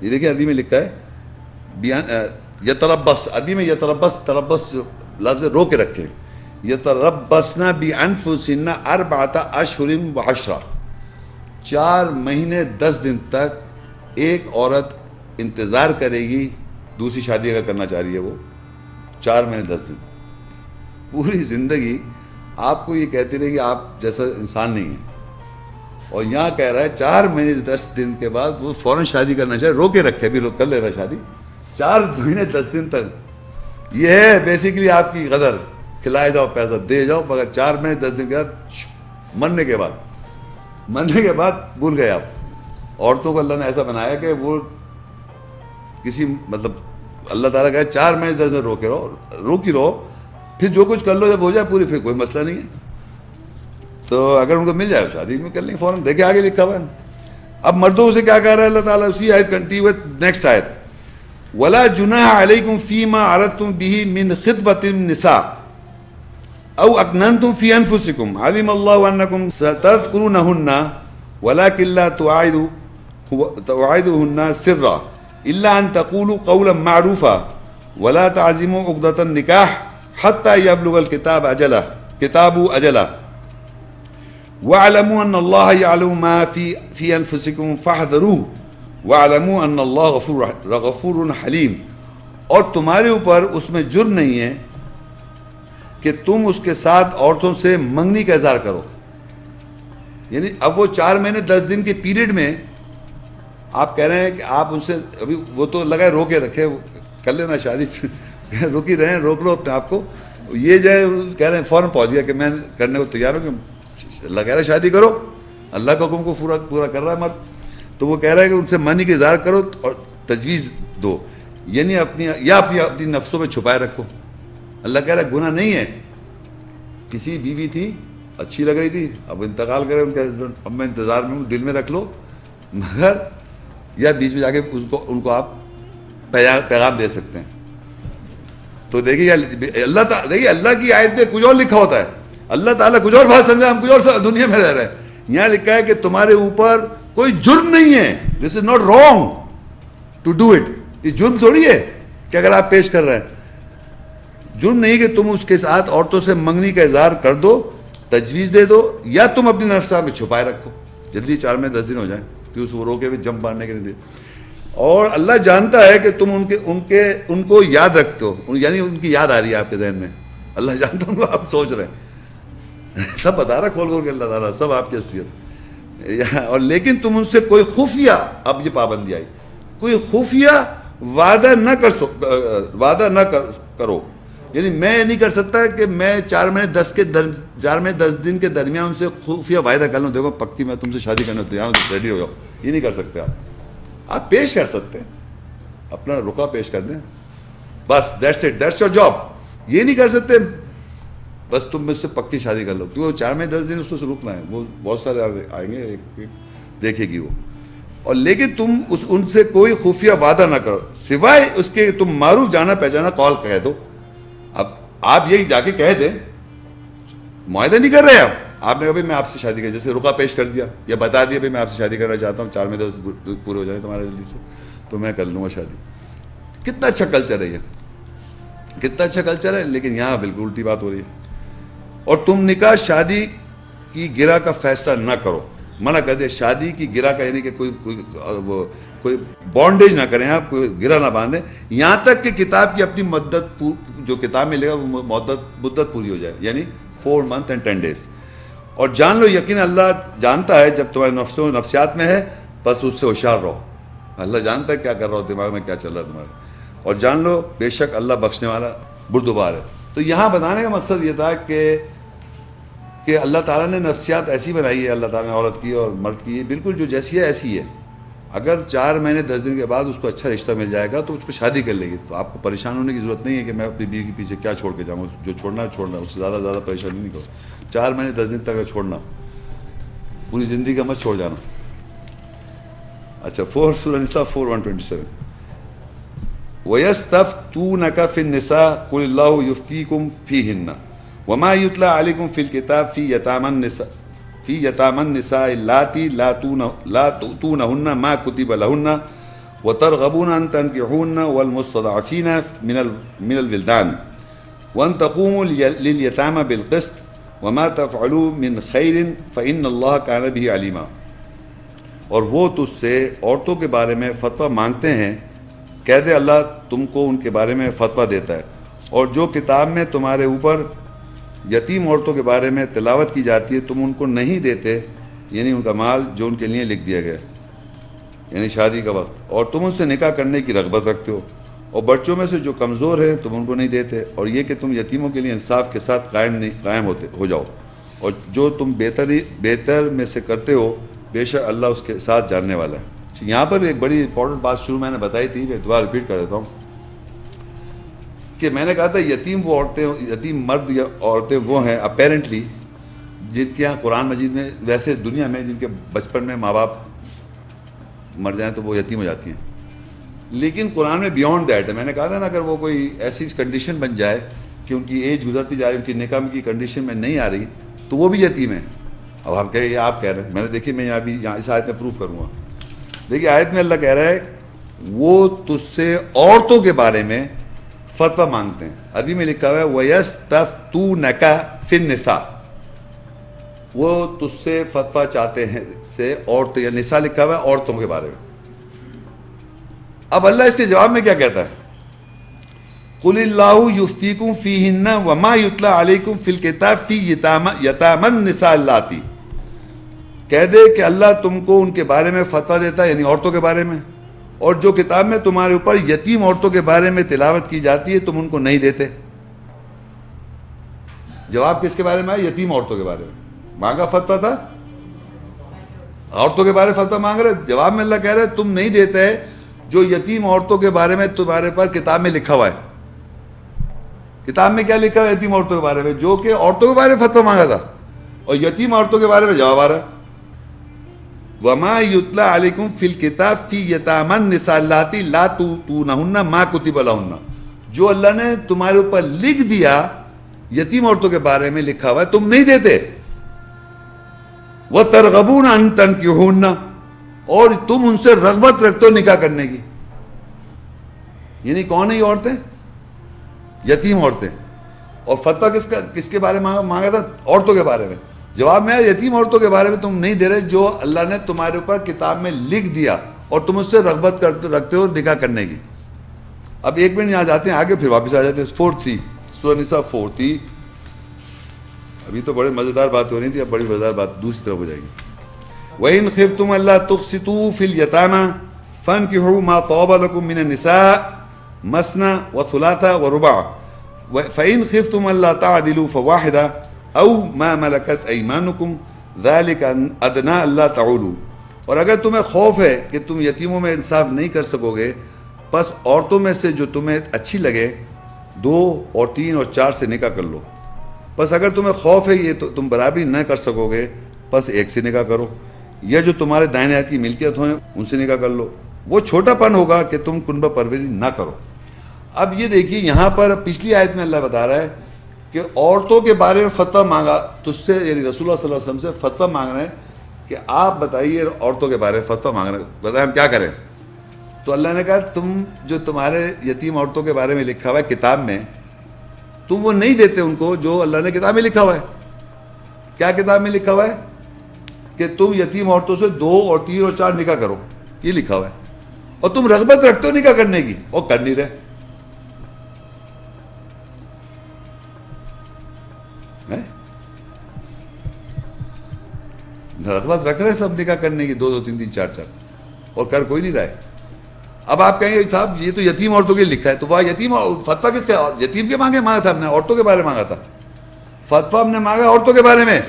یہ دیکھیں عربی میں لکھا ہے یتربص, عربی میں تربص لفظ رو کے رکھیں. یتربصن بانفسہن 4 اشہر و10 4 مہینے 10 دن تک ایک عورت انتظار کرے گی دوسری شادی اگر کرنا چاہ رہی ہے. وہ 4 مہینے 10 دن پوری زندگی آپ کو یہ کہتی رہے گی آپ جیسا انسان نہیں ہے. اور یہاں کہہ رہا ہے 4 مہینے 10 دن کے بعد وہ فوراً شادی کرنا چاہے, رو کے رکھے, ابھی کر لے رہا شادی 4 مہینے 10 دن تک. یہ ہے بیسیکلی آپ کی غدر, کھلائے جاؤ پیسہ دے جاؤ, مگر 4 مہینے 10 دن کے بعد مرنے کے بعد بھول گئے آپ. عورتوں کو اللہ نے ایسا بنایا کہ وہ کسی مطلب اللہ تعالیٰ کہے 4 مہینے 10 دن رو کی رہو, پھر جو کچھ کر لو جب ہو جائے پوری, پھر کوئی مسئلہ نہیں ہے. تو اگر ان کو مل جائے شادی میں کر لیں فوراً. دیکھیں آگے لکھا ہوا ہے. اب مردوں سے کیا کہہ رہا ہے اللہ تعالیٰ, اسی آیت کنٹینیو نیکسٹ آیت, وَلَا جُنَاحَ عَلَيْكُمْ فِي مَا عَرَضْتُمْ بِهِ مِنْ خِطْبَةِ النِّسَاءِ أَوْ أَكْنَنْتُمْ فِي أَنفُسِكُمْ عَلِمَ اللَّهُ أَنَّكُمْ سَتَذْكُرُونَهُنَّ وَلَكِنْ لَا تُوعِدُوهُنَّ سِرًّا إِلَّا أَن تَقُولُوا قَوْلًا مَعْرُوفًا وَلَا تَعْزِمُوا عُقْدَةَ النِّكَاحِ حَتَّى يَبْلُغَ الْكِتَابُ أَجَلَهُ وَاعْلَمُوا أَنَّ اللَّهَ يَعْلَمُ مَا فِي أَنفُسِكُمْ فَاحْذَرُوهُ وَاعْلَمُوا أَنَّ اللَّهَ غَفُورٌ حَلِيمٌ، اور تمہارے اوپر اس میں جرم نہیں ہے کہ تم اس کے ساتھ عورتوں سے منگنی کا اظہار کرو. یعنی اب وہ 4 مہینے 10 دن کے پیریڈ میں آپ کہہ رہے ہیں کہ آپ ان سے ابھی وہ تو لگائے روکے رکھے کر لینا شادی رک ہی رہے ہیں، روک لو اپنے آپ کو. یہ جو ہے کہہ رہے ہیں فوراً پہنچ گیا کہ میں کرنے کو تیار ہوں کہ اللہ کہہ رہا ہے شادی کرو، اللہ کے حکم کو پورا کر رہا ہے مرد. تو وہ کہہ رہا ہے کہ ان سے منی کا اظہار کرو اور تجویز دو، یعنی اپنی نفسوں میں چھپائے رکھو. اللہ کہہ رہا ہے گناہ نہیں ہے. کسی بیوی تھی اچھی لگ رہی تھی، اب انتقال کرے ان کے ہسبینڈ، اب میں انتظار میں ہوں، دل میں رکھ لو، مگر یا بیچ میں جا کے ان کو آپ پیغام دے سکتے ہیں. تو دیکھیے اللہ کی آیت میں کچھ اور لکھا ہوتا ہے، اللہ تعالیٰ کچھ اور بات سمجھا، ہم کچھ اور دنیا میں رہ رہے ہیں. یہاں لکھا ہے کہ تمہارے اوپر کوئی جرم نہیں ہے. This is not wrong to do it. یہ جرم تھوڑی ہے کہ اگر آپ پیش کر رہے ہیں. جرم نہیں کہ تم اس کے ساتھ عورتوں سے منگنی کا اظہار کر دو، تجویز دے دو، یا تم اپنی نفس میں چھپائے رکھو. جلدی 4 میں 10 دن ہو جائیں کہ اس کو روکے ہوئے جم مارنے کے نہیں دے. اور اللہ جانتا ہے کہ تم ان کو یاد رکھتے ہو، یعنی ان کی یاد آ رہی ہے آپ کے ذہن میں. اللہ جانتا ہوں آپ سوچ رہے ہیں سب بتا رہا کھول کے اللہ تعالیٰ سب آپ کی اصلیت. اور لیکن تم ان سے کوئی خفیہ، اب یہ پابندی آئی، کوئی خفیہ وعدہ نہ کرو. یعنی میں نہیں کر سکتا کہ میں 4 مہینے 10 دن کے درمیان ان سے خفیہ وعدہ کر لوں، دیکھو پکی میں تم سے شادی کرنا تیار ہوں، ریڈی ہو جاؤ. یہ نہیں کر سکتے آپ پیش کر سکتے ہیں، اپنا رکا پیش کر دیں، بس that's it, that's your job. یہ نہیں کر سکتے بس تم مجھ سے پکی شادی کر لو، کیونکہ 4 مہینے 10 دن اس کو رکنا ہے. وہ بہت سارے آئیں گے، ایک دیکھے گی وہ. اور لیکن تم ان سے کوئی خفیہ وعدہ نہ کرو سوائے اس کے تم معروف جانا پہچانا قول کہہ دو. اب آپ یہی جا کے کہہ دیں، معاہدہ نہیں کر رہے آپ نے کہا میں آپ سے شادی کر، جیسے رکا پیش کر دیا یا بتا دیا میں آپ سے شادی کرنا چاہتا ہوں، 4 میں 10 پورے ہو جائیں تمہارے جلدی سے تو میں کر لوں گا شادی. کتنا اچھا کلچر ہے یہ، کتنا اچھا کلچر ہے. لیکن یہاں بالکل الٹی بات ہو رہی ہے. اور تم نکاح شادی کی گرہ کا فیصلہ نہ کرو، منع کر دے شادی کی گرہ کا، یعنی کہ کوئی بانڈیج نہ کریں آپ، کوئی گرہ نہ باندھیں یہاں تک کہ کتاب کی اپنی مدت جو کتاب میں لے گا وہ مدت پوری ہو جائے، یعنی 4 months and 10 days. اور جان لو یقین اللہ جانتا ہے جب تمہارے نفسیات میں ہے، بس اس سے ہوشیار رہو. اللہ جانتا ہے کیا کر رہا ہو، دماغ میں کیا چل رہا ہے تمہارے. اور جان لو بے شک اللہ بخشنے والا بردبار ہے. تو یہاں بتانے کا مقصد یہ تھا کہ اللہ تعالیٰ نے نفسیات ایسی بنائی ہے، اللہ تعالیٰ نے عورت کی اور مرد کی بالکل جو جیسی ہے ایسی ہے. اگر 4 مہینے 10 دن کے بعد اس کو اچھا رشتہ مل جائے گا تو اس کو شادی کر لے گی. تو آپ کو پریشان ہونے کی ضرورت نہیں ہے کہ میں اپنی بیوی کے پیچھے کیا چھوڑ کے جاؤں. جو چھوڑنا ہے چھوڑنا، اس سے زیادہ پریشانی نہیں کرو. 4 مہینے 10 دن تک چھوڑنا، پوری زندگی کا مت چھوڑ جانا. اچھا، سورہ نساء 4:127 وَيَسْتَفْتُونَكَ فِي النِّسَاءِ قُلِ اللَّهُ يُفْتِيكُمْ فِيهِنَّ وَمَا يُتْلَى عَلَيْكُمْ فِي الْكِتَابِ فِي يَتَامَى النِّسَاءِ اللَّاتِي لَا تُؤْتُونَهُنَّ مَا كُتِبَ لَهُنَّ وَتَرْغَبُونَ أَن تَنكِحُوهُنَّ وَالْمُسْتَضْعَفِينَ مِنَ الْوِلْدَانِ وَأَن تَقُومُوا لِلْيَتَامَى بِالْقِسْطِ وَمَا تَفْعَلُوا مِنْ خَيْرٍ فَإِنَّ اللَّهَ كَانَ بِهِ عَلِيمًا. اور وہ تجھ سے عورتوں کے بارے میں فتویٰ مانگتے ہیں، کہہ دے اللہ تم کو ان کے بارے میں فتویٰ دیتا ہے. اور جو کتاب میں تمہارے اوپر یتیم عورتوں کے بارے میں تلاوت کی جاتی ہے تم ان کو نہیں دیتے، یعنی ان کا مال جو ان کے لیے لکھ دیا گیا، یعنی شادی کا وقت. اور تم ان سے نکاح کرنے کی رغبت رکھتے ہو، اور بچوں میں سے جو کمزور ہیں تم ان کو نہیں دیتے. اور یہ کہ تم یتیموں کے لیے انصاف کے ساتھ قائم ہو جاؤ. اور جو تم بہتر میں سے کرتے ہو بے شک اللہ اس کے ساتھ جاننے والا ہے. یہاں پر ایک بڑی امپورٹنٹ بات شروع میں نے بتائی تھی، میں دوبارہ ریپیٹ کر دیتا ہوں کہ میں نے کہا تھا یتیم مرد یا عورتیں وہ ہیں اپیرنٹلی جن کے یہاں قرآن مجید میں، ویسے دنیا میں جن کے بچپن میں ماں باپ مر جائیں تو وہ یتیم ہو جاتی ہیں، لیکن قرآن میں بیونڈ دیٹ ہے. میں نے کہا تھا نا اگر وہ کوئی ایسی کنڈیشن بن جائے کہ ان کی ایج گزرتی جا رہی، ان کی نکاح کی کنڈیشن میں نہیں آ رہی تو وہ بھی یتیم ہے. اب آپ کہہ رہے ہیں، میں نے دیکھیے میں یہاں اس آیت میں پروف کروں گا. دیکھیے آیت میں اللہ کہہ رہا ہے وہ تجھ سے عورتوں کے بارے میں فتویٰ مانگتے ہیں. عربی میں لکھا ہوا ہے وَيَسْتَفْتُونَكَ فِي النِّسَاءِ، وہ تجھ سے فتویٰ چاہتے ہیں سے عورتیں، یا نساء لکھا ہوا ہے عورتوں کے بارے میں. اب اللہ اس کے جواب میں کیا کہتا ہے؟ قل اللہ یفتیکم فیہن وما یتلی علیکم فی الکتاب فی یتامی النساء اللاتی، کہہ دے کہ اللہ تم کو ان کے بارے میں فتویٰ دیتا ہے، یعنی عورتوں کے بارے میں، اور جو کتاب میں تمہارے اوپر یتیم عورتوں کے بارے میں تلاوت کی جاتی ہے تم ان کو نہیں دیتے۔ جواب کس کے بارے میں ہے؟ یتیم عورتوں کے بارے میں مانگا فتویٰ تھا، عورتوں کے بارے میں فتویٰ مانگ رہے، جواب میں اللہ کہہ رہے تم نہیں دیتے جو یتیم عورتوں کے بارے میں تمہارے پر کتاب میں لکھا ہوا ہے۔ کتاب میں کیا لکھا ہوا ہے یتیم عورتوں کے بارے میں؟ جو کہ عورتوں کے بارے میں فتویٰ مانگا تھا، اور یتیم عورتوں کے بارے میں جواب آ رہا ہے وَمَا يُتْلَى عَلَيْكُمْ فِي الْكِتَابِ فِي يَتَامَى النِّسَاءِ اللَّاتِي لَا تُؤْتُونَهُنَّ مَا كُتِبَ لَهُنَّ، جو اللہ نے تمہارے اوپر لکھ دیا یتیم عورتوں کے بارے میں لکھا ہوا ہے تم نہیں دیتے۔ وَتَرْغَبُونَ أَن تَنكِحُوهُنَّ، اور تم ان سے رغبت رکھتے ہو نکاح کرنے کی۔ یعنی کون ہے یہ عورتیں؟ یتیم عورتیں۔ اور فتویٰ کس کے بارے میں مانگا تھا؟ عورتوں کے بارے میں۔ جواب میں یتیم عورتوں کے بارے میں تم نہیں دے رہے جو اللہ نے تمہارے اوپر کتاب میں لکھ دیا اور تم اس سے رغبت رکھتے ہو نکاح کرنے کی۔ اب ایک منٹ یہاں جاتے ہیں آگے، پھر واپس آ جاتے ہیں۔ 4 سورہ نساء 4 ابھی تو بڑے مزیدار بات ہو رہی تھی، اب بڑی مزیدار بات دوسری طرف ہو جائے گی۔ وَإِنْ خِفْتُمْ أَلَّا تُقْسِطُوا فِي الْيَتَامَى فَانكِحُوا مَا طَابَ لَكُم مِّنَ النِّسَاءِ مَثْنَىٰ وَثُلَاثَ وَرُبَاعَ فَإِنْ خِفْتُمْ أَلَّا تَعْدِلُوا فَوَاحِدَةً أَوْ مَا مَلَكَتْ أَيْمَانُكُمْ ذَلِكَ أَدْنَىٰ أَلَّا تَعُولُوا، اور اگر تمہیں خوف ہے کہ تم یتیموں میں انصاف نہیں کر سکو گے، پس عورتوں میں سے جو تمہیں اچھی لگے 2 اور 3 اور 4 سے نکاح کر لو۔ پس اگر تمہیں خوف ہے یہ تو تم برابری نہ کر سکو گے، پس ایک سے نکاح کرو، یا جو تمہارے دائیں ہاتھ کی ملکیت ہوئیں ان سے نکاح کر لو، وہ چھوٹا پن ہوگا کہ تم کنبہ پروری نہ کرو۔ اب یہ دیکھیے یہاں پر پچھلی آیت میں اللہ بتا رہا ہے کہ عورتوں کے بارے میں فتویٰ مانگا، تجھ سے یعنی رسول اللہ صلی اللہ علیہ وسلم سے فتویٰ مانگ رہے ہیں کہ آپ بتائیے عورتوں کے بارے میں فتویٰ مانگ رہے ہیں، بتائیں ہم کیا کریں؟ تو اللہ نے کہا تم جو تمہارے یتیم عورتوں کے بارے میں لکھا ہوا ہے کتاب میں، تم وہ نہیں دیتے ان کو جو اللہ نے کتاب میں لکھا ہوا ہے۔ کیا کتاب میں لکھا ہوا ہے؟ کہ تم یتیم عورتوں سے 2 اور 3 اور 4 نکاح کرو، یہ لکھا ہوا ہے، اور تم رغبت رکھتے ہو نکاح کرنے کی اور کر نہیں رہے۔ رغبت رکھ رہے سب نکاح کرنے کی 2 2 3 3 4 4 اور کر کوئی نہیں رہا ہے۔ اب آپ کہیں گے صاحب یہ تو یتیم عورتوں کے لکھا ہے، تو وہ یتیم فتویٰ کس سے؟ یتیم کے مانگا تھا ہم نے، عورتوں کے بارے میں مانگا تھا فتویٰ، ہم نے مانگا عورتوں کے بارے میں،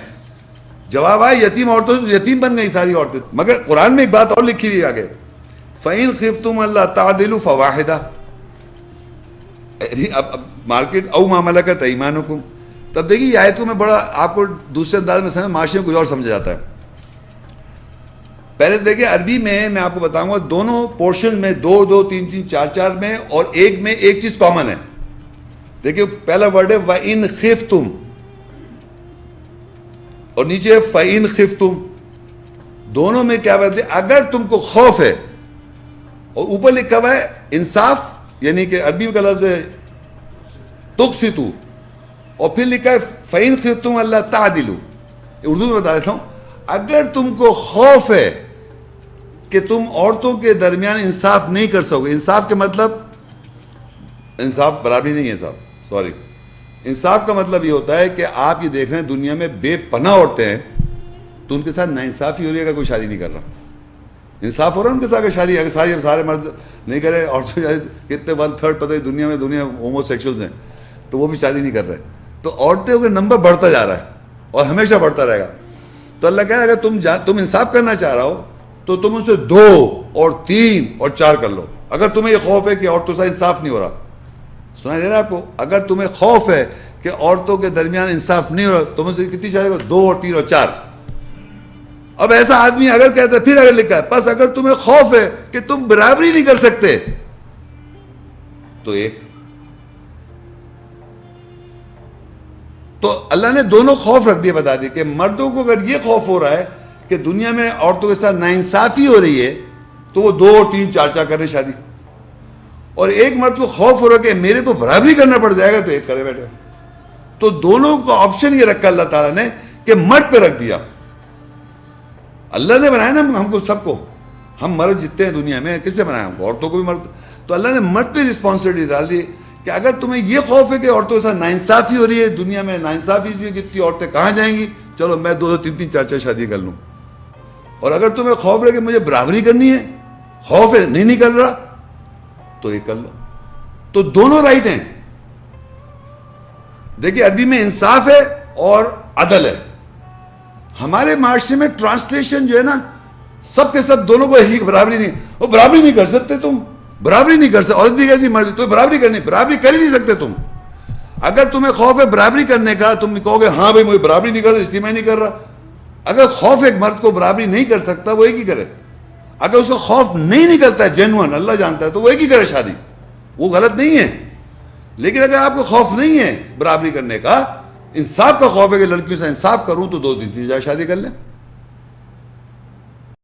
جواب آیا یتیم عورتوں سے یتیم بن گئی ساری عورتیں۔ مگر قرآن میں ایک بات اور لکھی ہوئی آگے، فَإِنْ خِفْتُمْ أَلَّا تَعْدِلُوا فَوَاحِدَةً، اب مارکیٹ او مَا مَلَكَتْ أَيْمَانُكُمْ۔ تب دیکھیے یہ آیت کو میں بڑا آپ کو دوسرے انداز میں سمجھ، معاشرے میں کچھ اور سمجھا جاتا ہے۔ پہلے دیکھیں عربی میں آپ کو بتاؤں گا دونوں پورشن میں 2 2 3 3 4 4 میں اور ایک میں ایک چیز کامن ہے۔ دیکھیں پہلا ورڈ ہے وَإِنْ خِفْتُمْ، اور نیچے فَإِنْ خِفْتُمْ، دونوں میں کیا بات ہے؟ اگر تم کو خوف ہے، اور اوپر لکھا ہوا ہے انصاف، یعنی کہ عربی کا لفظ ہے تقسطوا، اور پھر لکھا ہے فَإِنْ خِفْتُمْ أَلَّا تَعْدِلُوا۔ اردو میں بتا دیتا ہوں، اگر تم کو خوف ہے کہ تم عورتوں کے درمیان انصاف نہیں کر سکو گے، انصاف کے مطلب انصاف برابری نہیں ہے صاحب، سوری، انصاف کا مطلب یہ ہوتا ہے کہ آپ یہ دیکھ رہے ہیں دنیا میں بے پناہ عورتیں ہیں، تو ان کے ساتھ ناانصافی ہو رہی ہے اگر کوئی شادی نہیں کر رہا۔ انصاف ہو رہا ہے ان کے ساتھ اگر شادی، اگر سارے مرد نہیں کرے، عورتوں کتنے 1/3 پتہ ہے دنیا ہومو سیکشولز ہیں، تو وہ بھی شادی نہیں کر رہے، تو عورتوں کا نمبر بڑھتا جا رہا ہے اور ہمیشہ بڑھتا رہے گا۔ تو اللہ کہہ رہا ہے اگر تم انصاف کرنا چاہ رہا ہو تو تم ان سے 2 اور 3 اور 4 کر لو۔ اگر تمہیں یہ خوف ہے کہ عورتوں سے انصاف نہیں ہو رہا، سنا دے رہا ہے آپ کو، اگر تمہیں خوف ہے کہ عورتوں کے درمیان انصاف نہیں ہو رہا، تم ان سے کتنی شادی کرو؟ 2 اور 3 اور 4۔ اب ایسا آدمی اگر کہتا ہے، پھر اگر لکھا ہے بس اگر تمہیں خوف ہے کہ تم برابری نہیں کر سکتے تو 1۔ تو اللہ نے دونوں خوف رکھ دیے، بتا دیے کہ مردوں کو اگر یہ خوف ہو رہا ہے کہ دنیا میں عورتوں کے ساتھ ناانصافی ہو رہی ہے تو وہ 2 اور 3 4 4 کرے شادی، اور ایک مرد کو خوف ہو رہا ہے کہ میرے کو برابری کرنا پڑ جائے گا تو 1 کرے بیٹھے۔ تو دونوں کا آپشن یہ رکھا اللہ تعالیٰ نے کہ مرد پہ رکھ دیا۔ اللہ نے بنایا نا ہم کو سب کو، ہم مرد جتنے ہیں دنیا میں کس سے بنایا ہم کو؟ عورتوں کو بھی مرد. تو اللہ نے مرد پہ رسپانسبلٹی ڈال دی کہ اگر تمہیں یہ خوف ہے کہ عورتوں کے ساتھ ناانصافی ہو رہی ہے دنیا میں, ناانصافی جو ہے کتنی عورتیں کہاں جائیں گی, چلو میں 2 3 3 4 4 شادی کر لوں. اور اگر تمہیں خوف ہے کہ مجھے برابری کرنی ہے, خوف ہے نہیں کر رہا, تو یہ کر لو. تو دونوں رائٹ ہیں. دیکھیے عربی میں انصاف ہے اور عدل ہے. ہمارے معاشرے میں ٹرانسلیشن جو ہے نا سب کے سب دونوں کو ایک برابری نہیں, وہ برابری نہیں کر سکتے تم, برابری نہیں کر سکتے. عورت بھی کہتی مرد, تو برابری کرنی, برابری کر ہی نہیں سکتے تم. اگر تمہیں خوف ہے برابری کرنے کا, تم کہو گے ہاں بھائی مجھے برابری نہیں کرتا اس لیے میں نہیں کر رہا. اگر خوف ایک مرد کو برابری نہیں کر سکتا وہ ایک ہی کرے. اگر اس کو خوف نہیں نکلتا ہے جینوئن, اللہ جانتا ہے, تو وہ ایک ہی کرے شادی, وہ غلط نہیں ہے. لیکن اگر آپ کو خوف نہیں ہے برابری کرنے کا, انصاف کا خوف ہے کہ لڑکیوں سے انصاف کروں, تو 2 3 4 شادی کر لیں.